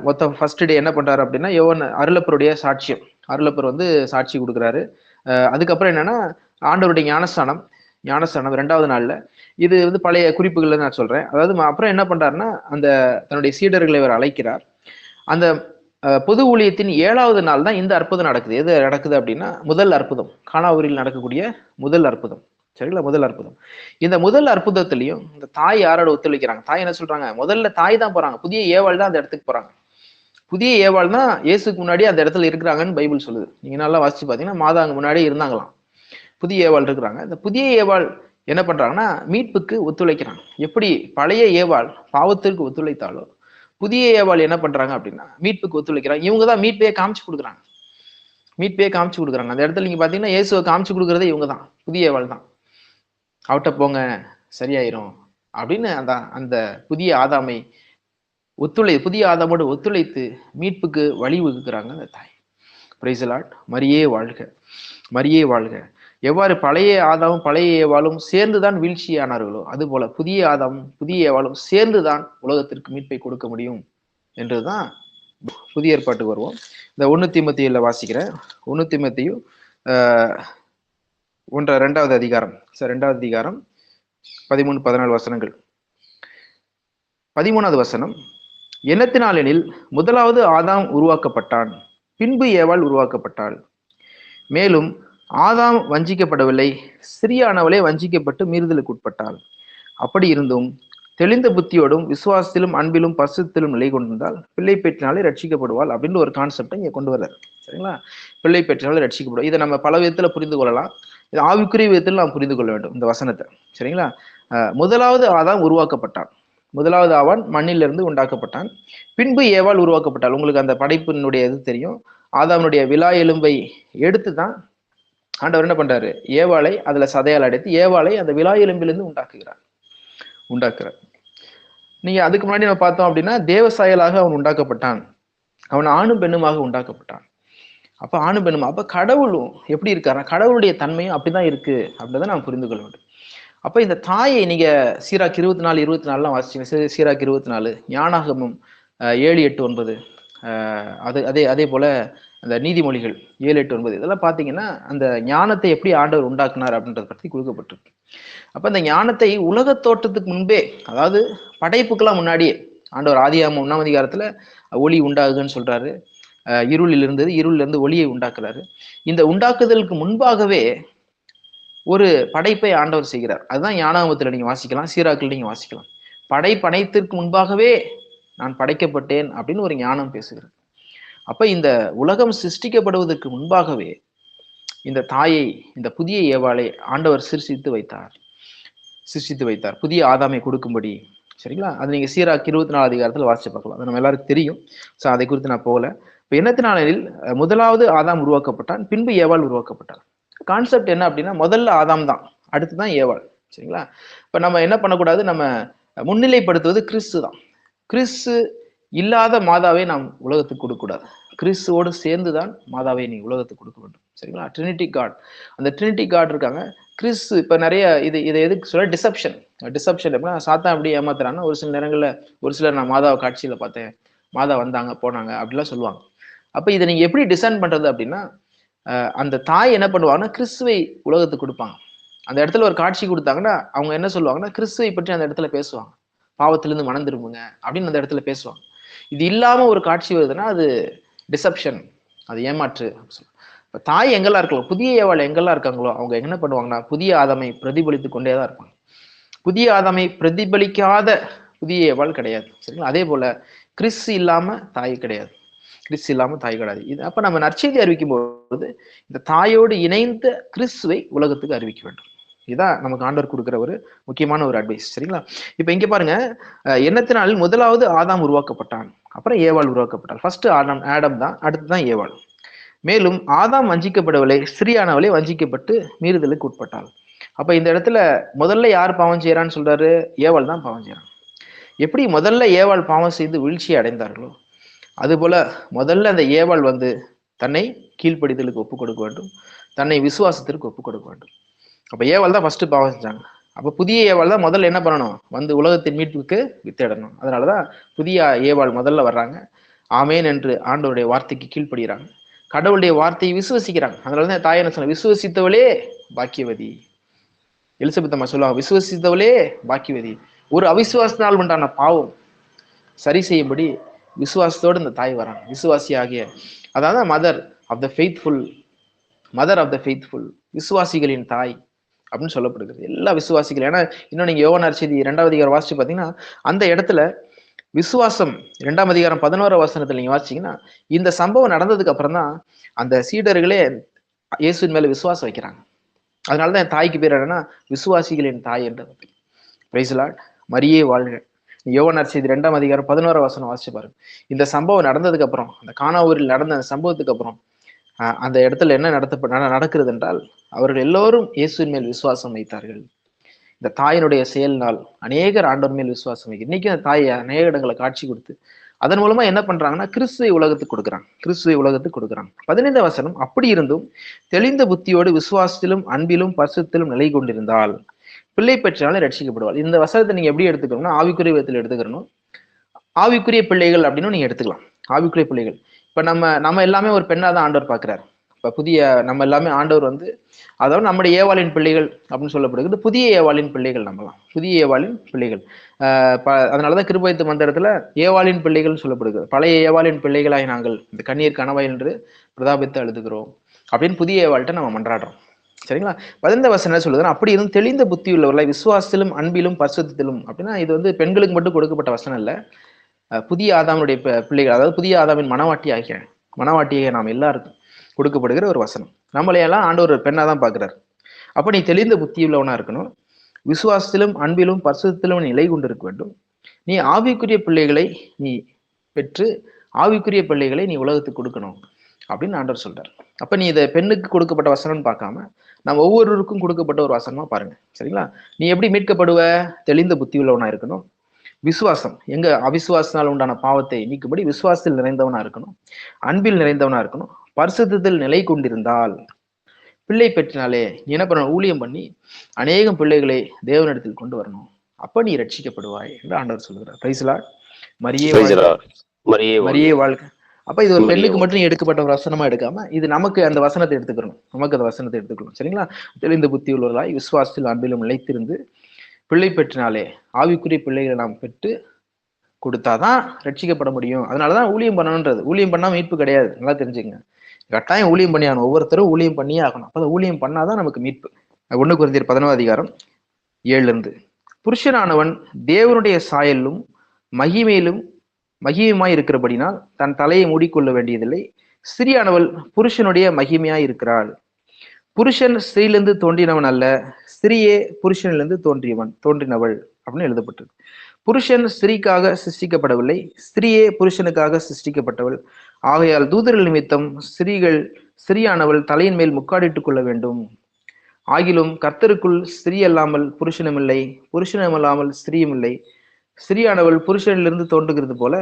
மொத்தம் ஃபர்ஸ்ட் டே என்ன பண்றாரு அப்படின்னா, யோவான் அருளப்பருடைய சாட்சியம், அருளப்பர் வந்து சாட்சி கொடுக்குறாரு. அதுக்கப்புறம் என்னன்னா, ஆண்டவருடைய ஞானஸ்தானம் 2வது நாள்ல. இது வந்து பழைய குறிப்புகள்ல நான் சொல்றேன். அதாவது அப்புறம் என்ன பண்றாருன்னா, அந்த தன்னுடைய சீடர்களை அவர் அழைக்கிறார். அந்த பொது ஊழியத்தின் 7வது நாள் தான் இந்த அற்புதம் நடக்குது. எது நடக்குது அப்படின்னா, முதல் அற்புதம், கானாவூரில் நடக்கக்கூடிய முதல் அற்புதம். சரிங்களா? முதல் அற்புதம். இந்த முதல் அற்புதத்திலையும் இந்த தாய் யாரோட ஒத்துழைக்கிறாங்க? தாய் என்ன சொல்றாங்க? முதல்ல தாய் தான் போறாங்க, புதிய ஏவாள் தான் அந்த இடத்துக்கு போறாங்க. புதிய ஏவாள் தான் இயேசுக்கு முன்னாடி அந்த இடத்துல இருக்கிறாங்கன்னு பைபிள் சொல்லுது. நீங்க நல்லா வாசிச்சு பாத்தீங்கன்னா, மாதா அங்க முன்னாடியே இருந்தாங்களாம், புதிய ஏவாள் இருக்கிறாங்க. இந்த புதிய ஏவாள் என்ன பண்றாங்கன்னா, மீட்புக்கு ஒத்துழைக்கிறாங்க. எப்படி பழைய ஏவாள் பாவத்திற்கு ஒத்துழைத்தாலோ, புதிய ஏவாள் என்ன பண்றாங்க அப்படின்னா, மீட்புக்கு ஒத்துழைக்கிறாங்க. இவங்கதான் மீட்பையே காமிச்சு கொடுக்குறாங்க. அந்த இடத்துல நீங்க பாத்தீங்கன்னா, இயேசுவை காமிச்சு கொடுக்கறதே இவங்க தான், புதிய ஏவாள் தான். அவட்ட போங்க சரியாயிரும் அப்படின்னு அந்த புதிய ஆதாமை புதிய ஆதாமோடு ஒத்துழைத்து மீட்புக்கு வழி வகுக்கிறாங்க அந்த தாய். Praise the Lord. மரியே வாழ்க. எவ்வாறு பழைய ஆதாமும் பழைய ஏவாளும் சேர்ந்துதான் வீழ்ச்சியானார்களோ, அது போல புதிய ஆதாமும் புதிய ஏவாளும் சேர்ந்துதான் உலகத்திற்கு மீட்பை கொடுக்க முடியும் என்றுதான் புதிய ஏற்பாட்டுக்கு வருவோம். இந்த 1 தீமோத்தேயுல வாசிக்கிறேன். 1 தீமோத்தேயு ரெண்டாவது அதிகாரம். சார், 2வது அதிகாரம் 13-14 வசனங்கள். 13வது வசனம், எண்ணத்தினாலெனில் முதலாவது ஆதாம் உருவாக்கப்பட்டான், பின்பு ஏவாள் உருவாக்கப்பட்டாள். மேலும் ஆதாம் வஞ்சிக்கப்படவில்லை, ஸ்திரீயானவளே வஞ்சிக்கப்பட்டு மீறுதலுக்கு உட்பட்டாள். அப்படி இருந்தும் தெளிந்த புத்தியோடும் விசுவாசத்திலும் அன்பிலும் பரிசுத்திலும் நிலை கொண்டிருந்தால் பிள்ளை பெற்றினாலே ரட்சிக்கப்படுவாள் அப்படின்னு ஒரு கான்செப்டை இங்க கொண்டு வர்றாரு. சரிங்களா? பிள்ளை பெற்றினாலே ரட்சிக்கப்படும். இதை நம்ம பல விதத்துல புரிந்து கொள்ளலாம். இது ஆவிக்குரிய விதத்தில் நாம் புரிந்து கொள்ள வேண்டும் இந்த வசனத்தை. சரிங்களா? முதலாவது ஆதாம் உருவாக்கப்பட்டான், முதலாவது அவன் மண்ணிலிருந்து உண்டாக்கப்பட்டான், பின்பு ஏவாள் உருவாக்கப்பட்டாள். உங்களுக்கு அந்த படைப்பினுடைய இது தெரியும். ஆதாமுடைய விலா எலும்பை எடுத்து தான் ஆண்டவர் என்ன பண்றாரு, ஏவாளை அதுல சதையால் அடைத்து ஏவாளை அந்த விலா எலும்பிலிருந்து உண்டாக்குகிறார். நீங்க அதுக்கு முன்னாடி நம்ம பார்த்தோம் அப்படின்னா தேவ சாயலாக அவன் உண்டாக்கப்பட்டான், அவன் ஆணும் பெண்ணுமாக உண்டாக்கப்பட்டான். அப்ப ஆணும் பெண்ணும், அப்ப கடவுளும் எப்படி இருக்காருன்னா கடவுளுடைய தன்மையும் அப்படிதான் இருக்கு அப்படிதான் நாம் புரிந்து கொள்ள வேண்டும். அப்ப இந்த தாயை நீங்க சீராக் 24-24 வாசிச்சீங்க. சீராக் 24, ஞானாகமம் 7-8-9, அதே போல அந்த நீதிமொழிகள் 7-8-9 இதெல்லாம் பாத்தீங்கன்னா அந்த ஞானத்தை எப்படி ஆண்டவர் உண்டாக்குனார் அப்படின்றத பத்தி கொடுக்கப்பட்டிருக்கு. அப்ப அந்த ஞானத்தை உலக தோற்றத்துக்கு முன்பே, அதாவது படைப்புக்கெல்லாம் முன்னாடியே ஆண்டவர் ஆதியாகமம் 1ஆம் அதிகாரத்துல ஒளி உண்டாகுன்னு சொல்றாரு. இருளில் இருந்து ஒளியை உண்டாக்குறாரு. இந்த உண்டாக்குதலுக்கு முன்பாகவே ஒரு படைப்பை ஆண்டவர் செய்கிறார். அதுதான் ஞானாகமத்துல நீங்க வாசிக்கலாம், சீராக்கில் நீங்க வாசிக்கலாம். படைப்பனைத்திற்கு முன்பாகவே நான் படைக்கப்பட்டேன் அப்படின்னு ஒரு ஞானம் பேசுகிறது. அப்ப இந்த உலகம் சிருஷ்டிக்கப்படுவதற்கு முன்பாகவே இந்த தாயை, இந்த புதிய ஏவாளை ஆண்டவர் சிருஷ்டித்து வைத்தார் புதிய ஆதாமை கொடுக்கும்படி. சரிங்களா? அது நீங்க சீராக் 24 அதிகாரத்தில் வாசிச்சு பார்க்கலாம். அது நம்ம எல்லாருக்கும் தெரியும். ஸோ அதை குறித்து நான் போகல. இப்போ எண்ணத்தினாலெனில் முதலாவது ஆதாம் உருவாக்கப்பட்டான், பின்பு ஏவாள் உருவாக்கப்பட்டார். கான்செப்ட் என்ன அப்படின்னா முதல்ல ஆதாம் தான், அடுத்துதான் ஏவாள். சரிங்களா? இப்ப நம்ம என்ன பண்ணக்கூடாது, நம்ம முன்னிலைப்படுத்துவது கிறிஸ்து தான். கிறிஸ்து இல்லாத மாதாவை நாம் உலகத்துக்கு கொடுக்கக்கூடாது. கிறிஸ்துவோடு சேர்ந்துதான் மாதாவை நீ உலகத்துக்கு கொடுக்க வேண்டும். சரிங்களா? ட்ரினிட்டி காட், அந்த ட்ரினிட்டி காட் இருக்காங்க. கிறிஸ்து இப்ப நிறைய இதை எதுக்கு சொல்ல, டிசப்ஷன் எப்படின்னா சாத்தான் அப்படி ஏமாத்துறான்னா ஒரு சில நேரங்கள்ல ஒரு சிலர் நான் மாதாவை காட்சியில பார்த்தேன், மாதா வந்தாங்க போனாங்க அப்படிலாம் சொல்லுவாங்க. அப்ப இதை நீங்க எப்படி டிசைன் பண்றது அப்படின்னா, அந்த தாய் என்ன பண்ணுவாங்கன்னா கிறிஸ்துவை உலகத்துக்கு கொடுப்பாங்க. அந்த இடத்துல ஒரு காட்சி கொடுத்தாங்கன்னா அவங்க என்ன சொல்லுவாங்கன்னா கிறிஸ்துவை பற்றி அந்த இடத்துல பேசுவாங்க. பாவத்திலிருந்து மனம் திரும்புங்க அப்படின்னு அந்த இடத்துல பேசுவாங்க. இது இல்லாம ஒரு காட்சி வருதுன்னா அது டிசப்ஷன், அது ஏமாற்று. இப்ப தாய் எங்கெல்லாம் இருக்கலாம், புதிய ஏவாள் எங்கெல்லாம் இருக்காங்களோ அவங்க என்ன பண்ணுவாங்கன்னா புதிய ஆதாமை பிரதிபலித்து கொண்டேதான் இருப்பாங்க. புதிய ஆதாமை பிரதிபலிக்காத புதிய ஏவாள் கிடையாது. சரிங்களா? அதே போல கிறிஸ்து இல்லாம தாய் கிடையாது. இது அப்ப நம்ம நற்செய்தி அறிவிக்கும் போது இந்த தாயோடு இணைந்த கிறிஸ்துவை உலகத்துக்கு அறிவிக்க வேண்டும். இதுதான் நமக்கு ஆண்டவர் கொடுக்கிற ஒரு முக்கியமான ஒரு அட்வைஸ். சரிங்களா? இப்ப இங்க பாருங்க, எண்ணத்தினால் முதலாவது ஆதாம் உருவாக்கப்பட்டான், அப்புறம் ஏவாள் உருவாக்கப்பட்டாள். ஃபர்ஸ்ட் ஆடம் தான், அடுத்துதான் ஏவாள். மேலும் ஆதாம் வஞ்சிக்கப்படவில்லை, ஸ்திரீயானவளே வஞ்சிக்கப்பட்டு மீறுதலுக்கு உட்பட்டாள். அப்ப இந்த இடத்துல முதல்ல யார் பாவம் செய்யறான்னு சொல்றாரு, ஏவாள் தான் பாவம் செய்யறான். எப்படி முதல்ல ஏவாள் பாவம் செய்து வீழ்ச்சியை அடைந்தார்களோ அதுபோல முதல்ல அந்த ஏவாள் தன்னை கீழ்ப்படிதலுக்கு ஒப்புக் கொடுக்க வேண்டும், தன்னை விசுவாசத்திற்கு ஒப்புக் கொடுக்க வேண்டும். அப்ப ஏவாள் தான் ஃபர்ஸ்ட் பாவம் செஞ்சாங்க. அப்ப புதிய ஏவாள் தான் முதல்ல என்ன பண்ணணும், உலகத்தின் மீட்புக்கு வித்திடணும். அதனாலதான் புதிய ஏவாள் முதல்ல வர்றாங்க. ஆமேன் என்று ஆண்டவருடைய வார்த்தைக்கு கீழ்ப்படுகிறாங்க, கடவுளுடைய வார்த்தையை விசுவசிக்கிறாங்க. அதனாலதான் தாய் என்ன சொன்ன, விசுவசித்தவளே பாக்கியவதி. எலிசபெத் அம்மா சொல்லுவாங்க, விசுவசித்தவளே பாக்கியவதி. ஒரு அவிசுவாசத்தினால் உண்டான பாவம் சரி செய்யும்படி விசுவாசத்தோடு இந்த தாய் வராங்க. விசுவாசி ஆகிய, அதாவது மதர் ஆஃப் த ஃபெய்த்ஃபுல், விசுவாசிகளின் தாய் அப்படின்னு சொல்லப்படுகிறது. எல்லா விசுவாசிகள். ஏன்னா இன்னும் நீங்க யோவான் நற்செய்தி 2ஆம் அதிகாரம் வாசிச்சு பாத்தீங்கன்னா அந்த இடத்துல விசுவாசம் 2ஆம் அதிகாரம் 11ஆம் வசனத்துல நீங்க வாசிச்சீங்கன்னா இந்த சம்பவம் நடந்ததுக்கு அப்புறம் தான் அந்த சீடர்களே இயேசுவின் மேல விசுவாசம் வைக்கிறாங்க. அதனாலதான் என் தாய்க்கு பேர் என்னன்னா விசுவாசிகளின் தாய் என்றது. பிரைஸ் தி லார்ட், மரியே வாழ்க. யோவான் நற்செய்தி 2ஆம் அதிகாரம் 11ஆம் வசனம் வாசிச்சு பாருங்க. இந்த சம்பவம் நடந்ததுக்கு அப்புறம், அந்த கானா ஊரில் நடந்த அந்த சம்பவத்துக்கு அப்புறம் அந்த இடத்துல என்ன நடக்கிறது என்றால் அவர்கள் எல்லோரும் இயேசுவின் மேல் விசுவாசம் வைத்தார்கள். இந்த தாயினுடைய செயல்னால் அநேகர் ஆண்டவர் மேல் விசுவாசம் வைக்க. இன்னைக்கு அந்த தாயை அநேக இடங்களை காட்சி கொடுத்து அதன் மூலமா என்ன பண்றாங்கன்னா கிறிஸ்துவை உலகத்துக்கு கொடுக்குறாங்க. 15ஆம் வசனம், அப்படி இருந்தும் தெளிந்த புத்தியோடு விசுவாசத்திலும் அன்பிலும் பரிசுத்திலும் நிலை கொண்டிருந்தால் பிள்ளை பெற்றாலே ரட்சிக்கப்படுவாள். இந்த வசனத்தை நீங்க எப்படி எடுத்துக்கணும்னா ஆவிக்குரிய விதத்தில் எடுத்துக்கணும். ஆவிக்குரிய பிள்ளைகள் அப்படின்னு நீங்க எடுத்துக்கலாம். ஆவிக்குரிய பிள்ளைகள் இப்ப நம்ம எல்லாமே ஒரு பெண்ணா தான் ஆண்டவர் பாக்குறாரு. இப்ப புதிய நம்ம எல்லாமே ஆண்டவர் வந்து அதாவது நம்முடைய ஏவாளின் பிள்ளைகள் அப்படின்னு சொல்லப்படுகிறது. புதிய ஏவாளின் பிள்ளைகள் நம்மலாம், புதிய ஏவாளின் பிள்ளைகள். அதனாலதான் கிருபைத்து மந்திரத்துல ஏவாளின் பிள்ளைகள் சொல்லப்படுகிறது. பழைய ஏவாளின் பிள்ளைகளாய் நாங்கள் இந்த கண்ணீர் கனவாய் என்று பிரதாபித்து அழுதுகிறோம் அப்படின்னு புதிய ஏவாள்கிட்ட நம்ம மன்றாடுறோம். சரிங்களா? 15 வசனம் என்ன சொல்லுதுன்னா, அப்படி இருந்து தெளிந்த புத்தி உள்ளவர்களாய் விசுவாசத்திலும் அன்பிலும் பரிசுத்தத்திலும். அப்படின்னா இது வந்து பெண்களுக்கு மட்டும் கொடுக்கப்பட்ட வசனம் இல்ல, புதிய ஆதாமுடைய பிள்ளைகள், அதாவது புதிய ஆதாமின் மனவாட்டியாக நாம் எல்லாருக்கும் கொடுக்கப்படுகிற ஒரு வசனம். நம்மளையெல்லாம் ஆண்டவர் ஒரு பெண்ணா தான் பாக்குறாரு. அப்ப நீ தெளிந்த புத்தி உள்ளவனா இருக்கணும், விசுவாசத்திலும் அன்பிலும் பரிசுத்தத்திலும் நிலை கொண்டு இருக்க வேண்டும். நீ ஆவிக்குரிய பிள்ளைகளை நீ பெற்று ஆவிக்குரிய பிள்ளைகளை நீ உலகத்துக்கு கொடுக்கணும் அப்படின்னு ஆண்டவர் சொல்றார். அப்ப நீ இதை பெண்ணுக்கு கொடுக்கப்பட்ட வசனம்னு பார்க்காம நம்ம ஒவ்வொருவருக்கும் கொடுக்கப்பட்ட ஒரு வசனமா பாருங்க. சரிங்களா? நீ எப்படி மீட்கப்படுவ? தெளிந்த புத்தி உள்ளவனா இருக்கணும். விசுவாசம், எங்க அவிசுவாசனால் உண்டான பாவத்தை நீக்கும்படி விசுவாசத்தில் நிறைந்தவனா இருக்கணும். அன்பில் நிறைந்தவனா இருக்கணும். பரிசுத்தத்தில் நிலை கொண்டிருந்தால் பிள்ளை பெற்றினாலே நீ என்ன பண்ணணும்? ஊழியம் பண்ணி அநேகம் பிள்ளைகளை தேவனிடத்தில் கொண்டு வரணும். அப்ப நீ ரட்சிக்கப்படுவாய் என்று ஆண்டவர் சொல்கிறார். Praise the Lord. மரியே வாழ்க. அப்ப இது ஒரு பெண்ணுக்கு மட்டும் எடுக்கப்பட்ட ஒரு வசனமா எடுக்காம இது நமக்கு அந்த வசனத்தை எடுத்துக்கணும். நமக்கு அந்த வசனத்தை எடுத்துக்கணும். சரிங்களா? தெளிந்த புத்தி உள்ளவர்களாய் விசுவாசத்தில் அன்பிலும் நிலைத்திருந்து பிள்ளை பெற்றினாலே ஆவிக்குரிய பிள்ளைகளை நாம் பெற்று கொடுத்தாதான் ரட்சிக்கப்பட முடியும். அதனாலதான் ஊழியம் பண்ணணுன்றது. ஊழியம் பண்ணாம மீட்பு கிடையாது. நல்லா தெரிஞ்சுங்க. கட்டாயம் ஊழியம் பண்ணி ஆகணும். ஒவ்வொருத்தரும் ஊழியம் பண்ணியே ஆகணும். அப்ப ஊழியம் பண்ணாதான் நமக்கு மீட்பு. 1 கொரிந்தியர் 11 அதிகாரம் 7 புருஷனானவன் தேவனுடைய சாயலும் மகிமையுமாய் இருக்கிறபடினால் தன் தலையை மூடிக்கொள்ள வேண்டியதில்லை. ஸ்திரியானவள் புருஷனுடைய மகிமையாய் இருக்கிறாள். புருஷன் ஸ்திரீலிருந்து தோன்றினவன் அல்ல, ஸ்திரியே புருஷனிலிருந்து தோன்றினவள் அப்படின்னு எழுதப்பட்டது. புருஷன் ஸ்திரீக்காக சிருஷ்டிக்கப்படவில்லை, ஸ்திரியே புருஷனுக்காக சிருஷ்டிக்கப்பட்டவள். ஆகையால் தூதர்கள் நிமித்தம் ஸ்திரியானவள் தலையின் மேல் முக்காடிட்டுக் கொள்ள வேண்டும். ஆகிலும் கர்த்தருக்குள் ஸ்திரீ அல்லாமல் புருஷனும் இல்லை, புருஷனும் அல்லாமல் ஸ்திரீயும் இல்லை. ஸ்திரியானவள் புருஷனிலிருந்து தோன்றுகிறது போல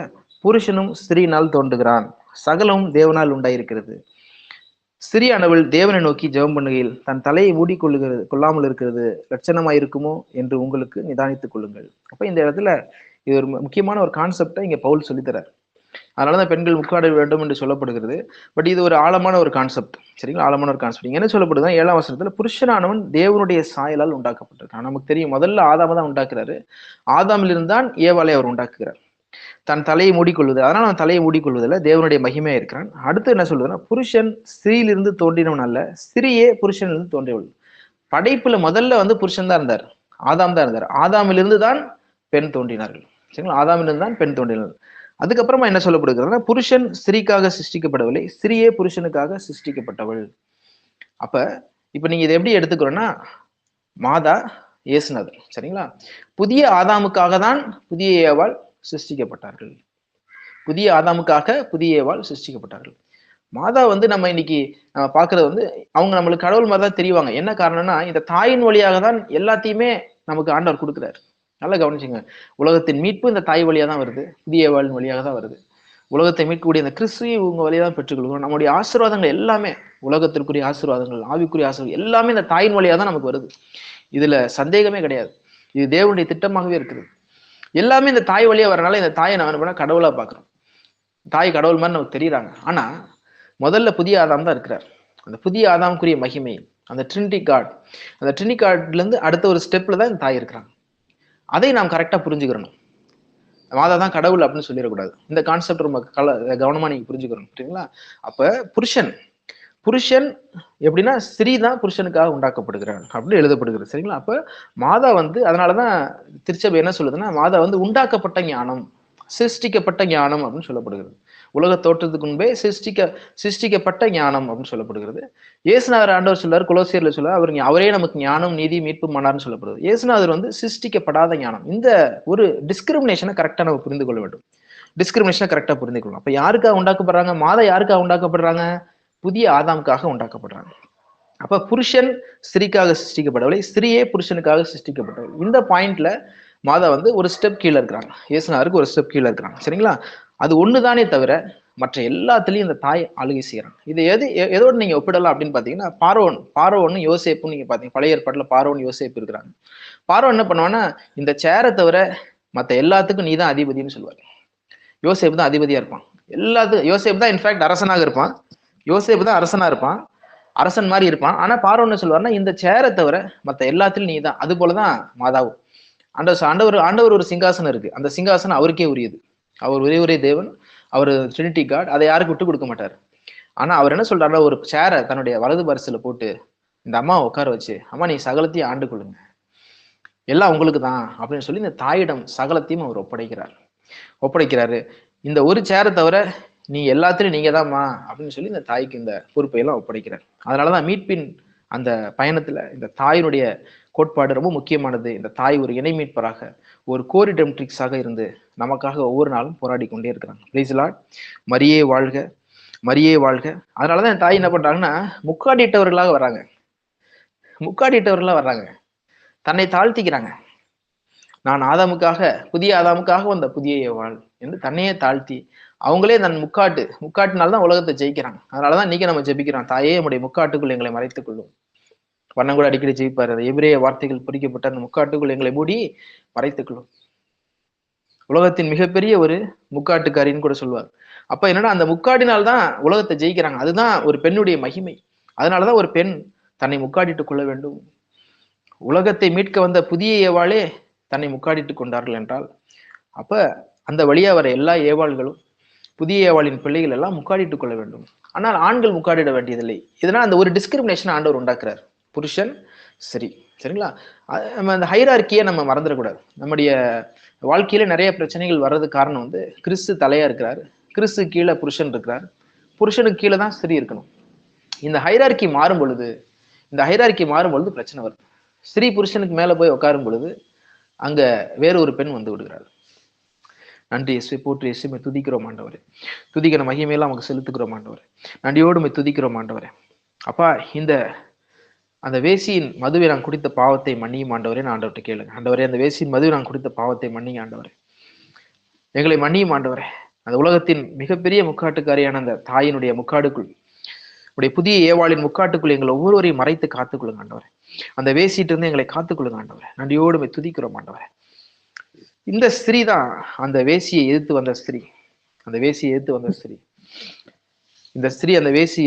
புருஷனும் ஸ்திரீனால் தோன்றுகிறான். சகலமும் தேவனால் உண்டாயிருக்கிறது. ஸ்திரியானவள் தேவனை நோக்கி ஜெபம் பண்ணுகையில் தன் தலையை கொள்ளாமல் இருக்கிறது லட்சணமாயிருக்குமோ என்று உங்களுக்கு நிதானித்துக் கொள்ளுங்கள். அப்ப இந்த இடத்துல இது ஒரு முக்கியமான ஒரு கான்செப்டை இங்க பவுல் சொல்லித்தரார். அதனாலதான் பெண்கள் முக்காட வேண்டும் என்று சொல்லப்படுகிறது. பட் இது ஒரு ஆழமான ஒரு கான்செப்ட். சரிங்களா? ஆழமான ஒரு கான்செப்ட். என்ன சொல்லப்படுதுன்னா 7ஆம் வசனத்துல புருஷனானவன் தேவனுடைய சாயலால் உண்டாக்கப்பட்டிருக்கான். நமக்கு தெரியும், முதல்ல ஆதாம தான் உண்டாக்குறாரு. ஆதாமிலிருந்து தான் ஏவாளை அவர் உண்டாக்குகிறார். தன் தலையை மூடிக்கொள்வது, அதனால அவன் தலையை மூடிக்கொள்வதில்ல, தேவனுடைய மகிமையா இருக்கிறான். அடுத்து என்ன சொல்லுதுன்னா, புருஷன் ஸ்திரீலிருந்து தோன்றினவன் அல்ல, ஸ்திரியே புருஷனிலிருந்து தோன்றியவள். படைப்புல முதல்ல வந்து புருஷன் தான் இருந்தார், ஆதாம் தான் இருந்தார். ஆதாமிலிருந்து தான் பெண் தோன்றினார்கள். சரிங்களா? ஆதாமிலிருந்து தான் பெண் தோன்றினார்கள். அதுக்கப்புறமா என்ன சொல்லப்படுகிறதுனா, புருஷன் ஸ்திரீக்காக சிருஷ்டிக்கப்படவில்லை, ஸ்திரியே புருஷனுக்காக சிருஷ்டிக்கப்பட்டவள். இப்ப நீங்க இதை எப்படி எடுத்துக்கிறோம்னா, மாதா இயேசுநாதர். சரிங்களா? புதிய ஆதாமுக்காக தான் புதிய ஏவாள் சிருஷ்டிக்கப்பட்டார்கள். புதிய ஆதாமுக்காக புதிய ஏவாள் சிருஷ்டிக்கப்பட்டார்கள். மாதா வந்து நம்ம இன்னைக்கு நம்ம பாக்குறது வந்து அவங்க நம்மளுக்கு கடவுள் மாதிரி தான் தெரிவாங்க. என்ன காரணம்னா, இந்த தாயின் வழியாக தான் எல்லாத்தையுமே நமக்கு ஆண்டவர் கொடுக்குறாரு. நல்லா கவனிச்சுங்க. உலகத்தின் மீட்பு இந்த தாய் வழியா தான் வருது, புதிய ஏவாளின் வழியாக தான் வருது. உலகத்தை மீட்கக்கூடிய இந்த கிறிஸ்துவை உங்க வழியா தான் பெற்றுக்கொள்கிறோம். நம்முடைய ஆசீர்வாதங்கள் எல்லாமே, உலகத்திற்குரிய ஆசீர்வாதங்கள், ஆவிக்குரிய ஆசீர்வாதம் எல்லாமே இந்த தாயின் வழியா தான் நமக்கு வருது. இதுல சந்தேகமே கிடையாது. இது தேவனுடைய திட்டமாகவே இருக்குது. எல்லாமே இந்த தாய் வழியா வரனால இந்த தாயை நம்ம கடவுளா பாக்குறோம். தாய் கடவுள் மாதிரி நமக்கு தெரியுறாங்க. ஆனா முதல்ல புதிய ஆதாம் தான் இருக்கிறார். அந்த புதிய ஆதாமுக்குரிய மகிமை, அந்த ட்ரினிட்டி காட், அந்த ட்ரினிட்டி காட்ல இருந்து அடுத்த ஒரு ஸ்டெப்ல தான் இந்த தாய் இருக்கிறாங்க. அதை நாம் கரெக்டா புரிஞ்சுக்கிறணும். மாதா தான் கடவுள் அப்படின்னு சொல்லிடக்கூடாது. இந்த கான்செப்ட் ரொம்ப கவனமா நீங்க புரிஞ்சுக்கணும். சரிங்களா? அப்ப புருஷன் எப்படின்னா, ஸ்திரீ தான் புருஷனுக்காக உண்டாக்கப்படுகிறாள் அப்படின்னு எழுதப்படுகிறது. சரிங்களா? அப்ப மாதா வந்து, அதனாலதான் திருச்சபை என்ன சொல்லுதுன்னா, மாதா வந்து உண்டாக்கப்பட்ட ஞானம், சிருஷ்டிக்கப்பட்ட ஞானம் அப்படின்னு சொல்லப்படுகிறது. உலக தோற்றத்துக்கு முன்பே சிருஷ்டிக்கப்பட்ட ஞானம் அப்படின்னு சொல்லப்படுகிறது. இயேசுநாதர் ஆண்டவர் சொல்றாரு, கொலோசியர்ல சொல்றாரு, அவரே நமக்கு ஞானம் நீதி மீட்பு மன்னார்னு சொல்லப்படுது. இயேசுநாதர் வந்து சிருஷ்டிக்கப்படாத ஞானம். இந்த ஒரு டிஸ்கிரிமினேஷனை கரெக்டா நம்ம புரிந்து கொள்ள வேண்டும். டிஸ்கிரிமினேஷனை கரெக்டா புரிந்து கொள்ளணும். அப்ப யாருக்காக உண்டாக்கப்படுறாங்க? மாதா யாருக்காக உண்டாக்கப்படுறாங்க? புதிய ஆதாமுக்காக உண்டாக்கப்படுறாங்க. அப்ப புருஷன் ஸ்திரீக்காக சிருஷ்டிக்கப்படவில்லை, ஸ்திரீயே புருஷனுக்காக சிருஷ்டிக்கப்பட்டவள். இந்த பாயிண்ட்ல மாதா வந்து ஒரு ஸ்டெப் கீழே இருக்கிறாங்க, இயேசுநாதருக்கு ஒரு ஸ்டெப் கீழே இருக்கிறாங்க. சரிங்களா? அது ஒண்ணுதானே தவிர மற்ற எல்லாத்துலயும் இந்த தாய் ஆளுகை செய்யறாங்க. இது எதோட நீங்க ஒப்பிடலாம் அப்படின்னு பாத்தீங்கன்னா, பார்வோன் யோசேப்பும் நீங்க பாத்தீங்க, பழைய ஏற்பாட்டுல பார்வோன் யோசேப்பு இருக்கிறாங்க. பார்வோன் என்ன பண்ணுவான்னா, இந்த சேரை தவிர மத்த எல்லாத்துக்கும் நீ தான் அதிபதினு சொல்லுவாரு. யோசேப்பு தான் அதிபதியா இருப்பான் எல்லாத்துக்கும். யோசேப்பு தான் இன்ஃபேக்ட் அரசனாக இருப்பான். யோசேப்பு தான் அரசனா இருப்பான். அரசன் மாதிரி இருப்பான். ஆனா பார்வோன் என்ன சொல்லுவாருன்னா, இந்த சேரை தவிர மத்த எல்லாத்திலும் நீ தான். அது போலதான் மாதாவும். ஆண்டவர் ஒரு சிங்காசனம் இருக்கு. அந்த சிங்காசனம் அவருக்கே உரியது. அவர் ஒரே தேவன். அவர் ட்ரினிட்டி காட். அதை யாருக்கு விட்டு கொடுக்க மாட்டார். ஆனா அவர் என்ன சொல்றாருன்னா, ஒரு சேரை தன்னுடைய வலது பரிசுல போட்டு இந்த அம்மாவை உட்கார வச்சு, அம்மா நீ சகலத்தையும் ஆண்டு கொள்ளுங்க, எல்லாம் உங்களுக்கு தான் அப்படின்னு சொல்லி இந்த தாயிடம் சகலத்தையும் அவர் ஒப்படைக்கிறாரு. இந்த ஒரு சேரை தவிர நீ எல்லாத்திலும் நீங்க தான்மா அப்படின்னு சொல்லி இந்த தாய்க்கு இந்த பொறுப்பை எல்லாம் ஒப்படைக்கிறார். அதனாலதான் மீட்பின் அந்த பயணத்துல இந்த தாயினுடைய கோட்பாடு ரொம்ப முக்கியமானது. இந்த தாய் ஒரு இணை மீட்பராக, ஒரு கோரிடெம்ட்ரிக்ஸாக இருந்து நமக்காக ஒவ்வொரு நாளும் போராடி கொண்டே இருக்கிறாங்க. Praise the Lord. மரியே வாழ்க, மரியே வாழ்க. அதனாலதான் என் தாய் என்ன பண்றாங்கன்னா, முக்காடிட்டவர்களாக வர்றாங்க, தன்னை தாழ்த்திக்கிறாங்க. நான் புதிய ஆதாமுக்காக வந்த புதிய ஏவாள் என்று தன்னையே தாழ்த்தி அவங்களே தன் முக்காட்டினால்தான் உலகத்தை ஜெயிக்கிறாங்க. அதனாலதான் இன்னைக்கு நம்ம ஜெபிக்கிறோம், தாயே நம்முடைய முக்காட்டுக்குள் எங்களை மறைத்துக் கொள்ளும். வண்ணம் கூட அடிக்கடி ஜெயிப்பாரு. அந்த எபிரேய வார்த்தைகள் பொறிக்கப்பட்ட அந்த முக்காட்டுக்குள் எங்களை மூடி மறைத்துக் கொள்ளும். உலகத்தின் மிகப்பெரிய ஒரு முக்காட்டுக்காரின்னு கூட சொல்லுவார். அப்ப என்னன்னா, அந்த முக்காடினால்தான் உலகத்தை ஜெயிக்கிறாங்க. அதுதான் ஒரு பெண்ணுடைய மகிமை. அதனாலதான் ஒரு பெண் தன்னை முக்காடிட்டுக் கொள்ள வேண்டும். உலகத்தை மீட்க வந்த புதிய ஏவாளே தன்னை முக்காடிட்டுக் கொண்டார்கள் என்றால், அப்ப அந்த வழியா வர எல்லா ஏவாள்களும், புதிய ஏவாளின் பிள்ளைகள் எல்லாம் முக்காடிட்டுக் கொள்ள வேண்டும். ஆனால் ஆண்கள் முக்காடிட வேண்டியதில்லை. இதனால் அந்த ஒரு டிஸ்கிரிமினேஷன் ஆண்டவர் உண்டாக்குறார். புருஷன் சரிங்களா? நம்ம அந்த ஹைரார்க்கியை நம்ம மறந்துடக்கூடாது. நம்முடைய வாழ்க்கையில நிறைய பிரச்சனைகள் வர்றதுக்கு காரணம் வந்து, கிறிஸ்து தலையா இருக்கிறாரு, கிறிஸ்து கீழே புருஷன் இருக்கிறார், புருஷனுக்கு கீழே தான் ஸ்திரீ இருக்கணும். இந்த ஹைரார்க்கி மாறும் பொழுது பிரச்சனை வருது. ஸ்திரீ புருஷனுக்கு மேல போய் உட்காரும் பொழுது அங்க வேற ஒரு பெண் வந்து விடுகிறார். நன்றி இயேசுவே, போற்றி இயேசுவே, துதிக்கிறோம் ஆண்டவரே. துதிக்கிற மகிமையெல்லாம் நமக்கு செலுத்துக்கிறோம் ஆண்டவரே. நன்றியோடு துதிக்கிறோம் ஆண்டவரே. அப்பா, அந்த வேசியின் மதுவை நான் குடித்த பாவத்தை மன்னியும் ஆண்டவரே. நான் ஆண்டவர்கிட்ட கேளுங்க, ஆண்டவரே அந்த வேசியின் மதுவை நான் குடித்த பாவத்தை மன்னியும் ஆண்டவரே, எங்களை மன்னியும் ஆண்டவரே. அந்த உலகத்தின் மிகப்பெரிய முக்காட்டுக்காரியான அந்த தாயினுடைய முக்காடுக்குள், உடைய புதிய ஏவாளின் முக்காட்டுக்குள் எங்களை ஒவ்வொருவரையும் மறைத்து காத்துக்கொள்ளுங்க ஆண்டவரே. அந்த வேசிட்டு இருந்து எங்களை காத்துக்கொள்ளுங்க ஆண்டவரே. நன்றியோடு துதிக்கிறோம் ஆண்டவரே. இந்த ஸ்திரீ தான் அந்த வேசியை எதிர்த்து வந்த ஸ்திரீ. அந்த வேசியை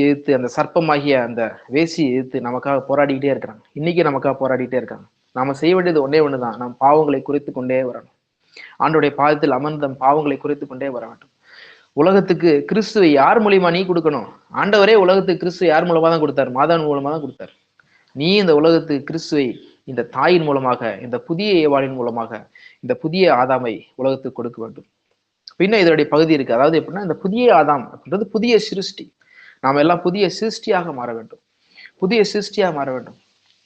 எதிர்த்து அந்த சர்ப்பமாகிய அந்த வேசியை எதிர்த்து நமக்காக போராடிக்கிட்டே இருக்கிறாங்க. இன்னைக்கு நமக்காக போராடிட்டே இருக்காங்க. நாம செய்ய வேண்டியது ஒன்னே ஒண்ணுதான், நாம் பாவங்களை குறைத்து கொண்டே வரணும். ஆண்டோடைய பாதத்தில் அமர்ந்த பாவங்களை குறைத்து கொண்டே வர வேண்டும். உலகத்துக்கு கிறிஸ்துவை யார் மூலியமா நீ கொடுக்கணும்? ஆண்டவரே உலகத்துக்கு கிறிஸ்துவை யார் மூலமா தான் கொடுத்தார்? மாதான் மூலமா தான் கொடுத்தார். நீ இந்த உலகத்துக்கு கிறிஸ்துவை இந்த தாயின் மூலமாக, இந்த புதிய ஏவாளின் மூலமாக, இந்த புதிய ஆதாமை உலகத்துக்கு கொடுக்க வேண்டும். பின்ன இதனுடைய பகுதி இருக்கு. அதாவது எப்படின்னா, இந்த புதிய ஆதாம் அப்படின்றது புதிய சிருஷ்டி. நாம எல்லாம் புதிய சிருஷ்டியாக மாற வேண்டும்.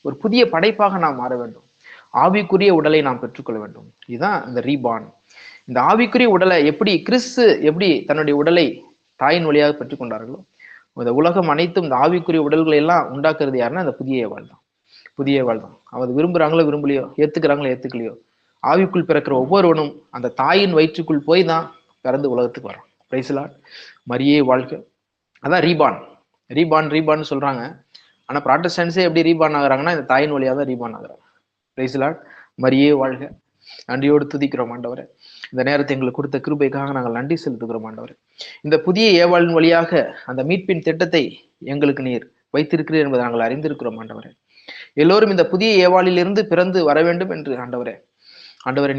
ஒரு புதிய படைப்பாக நாம் மாற வேண்டும். ஆவிக்குரிய உடலை நாம் பெற்றுக்கொள்ள வேண்டும். இதுதான் இந்த ரீபார்ன். இந்த ஆவிக்குரிய உடலை கிறிஸ்து எப்படி தன்னுடைய உடலை தாயின் வழியாக பெற்றுக்கொண்டார்களோ, இந்த உலகம் அனைத்தும் இந்த ஆவிக்குரிய உடல்களை எல்லாம் உண்டாக்குறது யாருன்னா இந்த புதிய ஏவாள் தான். அவங்க விரும்புறாங்களோ விரும்பலையோ, ஏத்துக்கிறாங்களோ ஏத்துக்கலையோ, ஆவிக்குள் பிறக்கிற ஒவ்வொருவனும் அந்த தாயின் வயிற்றுக்குள் போய் தான் பிறந்து உலகத்துக்கு வரான். Praise the Lord. மரியே வாழ்க. அதான் ரீபார்ன் சொல்றாங்க. ஆனா ப்ராட்டஸ்டன்ஸே எப்படி ரீபார்ன் ஆகுறாங்கன்னா, இந்த தாயின் வழியா தான் ரீபார்ன் ஆகுறாங்க. Praise the Lord. மரியே வாழ்க. நன்றியோடு துதிக்கிறோம் ஆண்டவரே. இந்த நேரத்தை எங்களுக்கு கொடுத்த கிருபைக்காக நாங்கள் நன்றி செலுத்துகிறோம் ஆண்டவரே. இந்த புதிய ஏவாளின் வழியாக அந்த மீட்பின் திட்டத்தை எங்களுக்கு நீர் வைத்திருக்கிறீர் என்பதை நாங்கள் அறிந்திருக்கிறோம் ஆண்டவரே. எல்லோரும் இந்த புதிய ஏவாளிலிருந்து பிறந்து வர வேண்டும் என்று ஆண்டவரே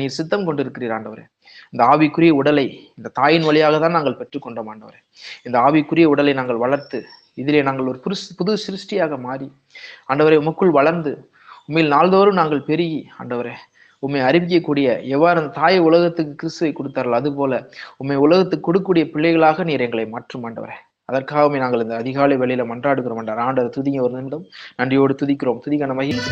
நீர் சித்தம் கொண்டிருக்கிறீர் ஆண்டவரே. இந்த ஆவிக்குரிய உடலை இந்த தாயின் வழியாக தான் நாங்கள் பெற்றுக்கொண்டோம் ஆண்டவரே. இந்த ஆவிக்குரிய உடலை நாங்கள் வளர்த்து இதிலே நாங்கள் ஒரு புது சிருஷ்டியாக மாறி ஆண்டவரே உமக்குள் வளர்ந்து உண்மையில் நாள்தோறும் நாங்கள் பெருகி ஆண்டவரே உண்மை அறிவிக்கக்கூடிய, எவ்வாறு அந்த தாயை உலகத்துக்கு கிறிஸ்துவை கொடுத்தார்கள் அதுபோல உண்மை உலகத்துக்கு கொடுக்கக்கூடிய பிள்ளைகளாக நீர் எங்களை மாற்றும் ஆண்டவரே. அதற்காகவே நாங்கள் இந்த அதிகாலை வேளையில மன்றாடுகிறோம் ஆண்டவர். ஆண்டவர் துதிங்க ஒரு நிமிடம் நன்றியோடு துதிக்கிறோம். துதிக்கான மகிமை.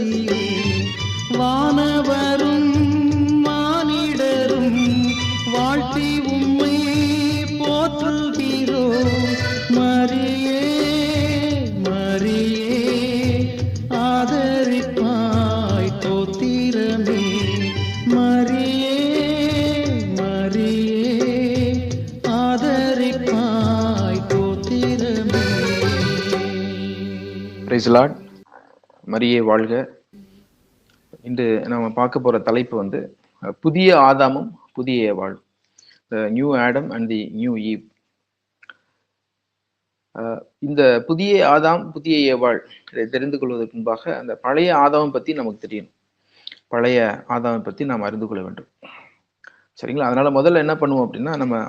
அரசியே வானவரும் மானிடரும் வாழ்த்தி உம்மை போற்றுகிறோ மரியே மரியே ஆதரிப்பாய் தோத்திரமே மரியே மரியே ஆதரிப்பாய் தோத்திரமே. Praise the Lord. மரியே வாழ்க. இன்று நம்ம பார்க்க போற தலைப்பு வந்து புதிய ஆதாமும் புதிய ஏவாள், the new Adam and the new eve. இந்த புதிய ஆதாம் புதிய ஏவாள் இதை தெரிந்து கொள்வதற்கு முன்பாக அந்த பழைய ஆதாம் பத்தி நமக்கு தெரியணும். பழைய ஆதாமை பத்தி நாம் அறிந்து கொள்ள வேண்டும். சரிங்களா? அதனால முதல்ல என்ன பண்ணுவோம் அப்படின்னா, நம்ம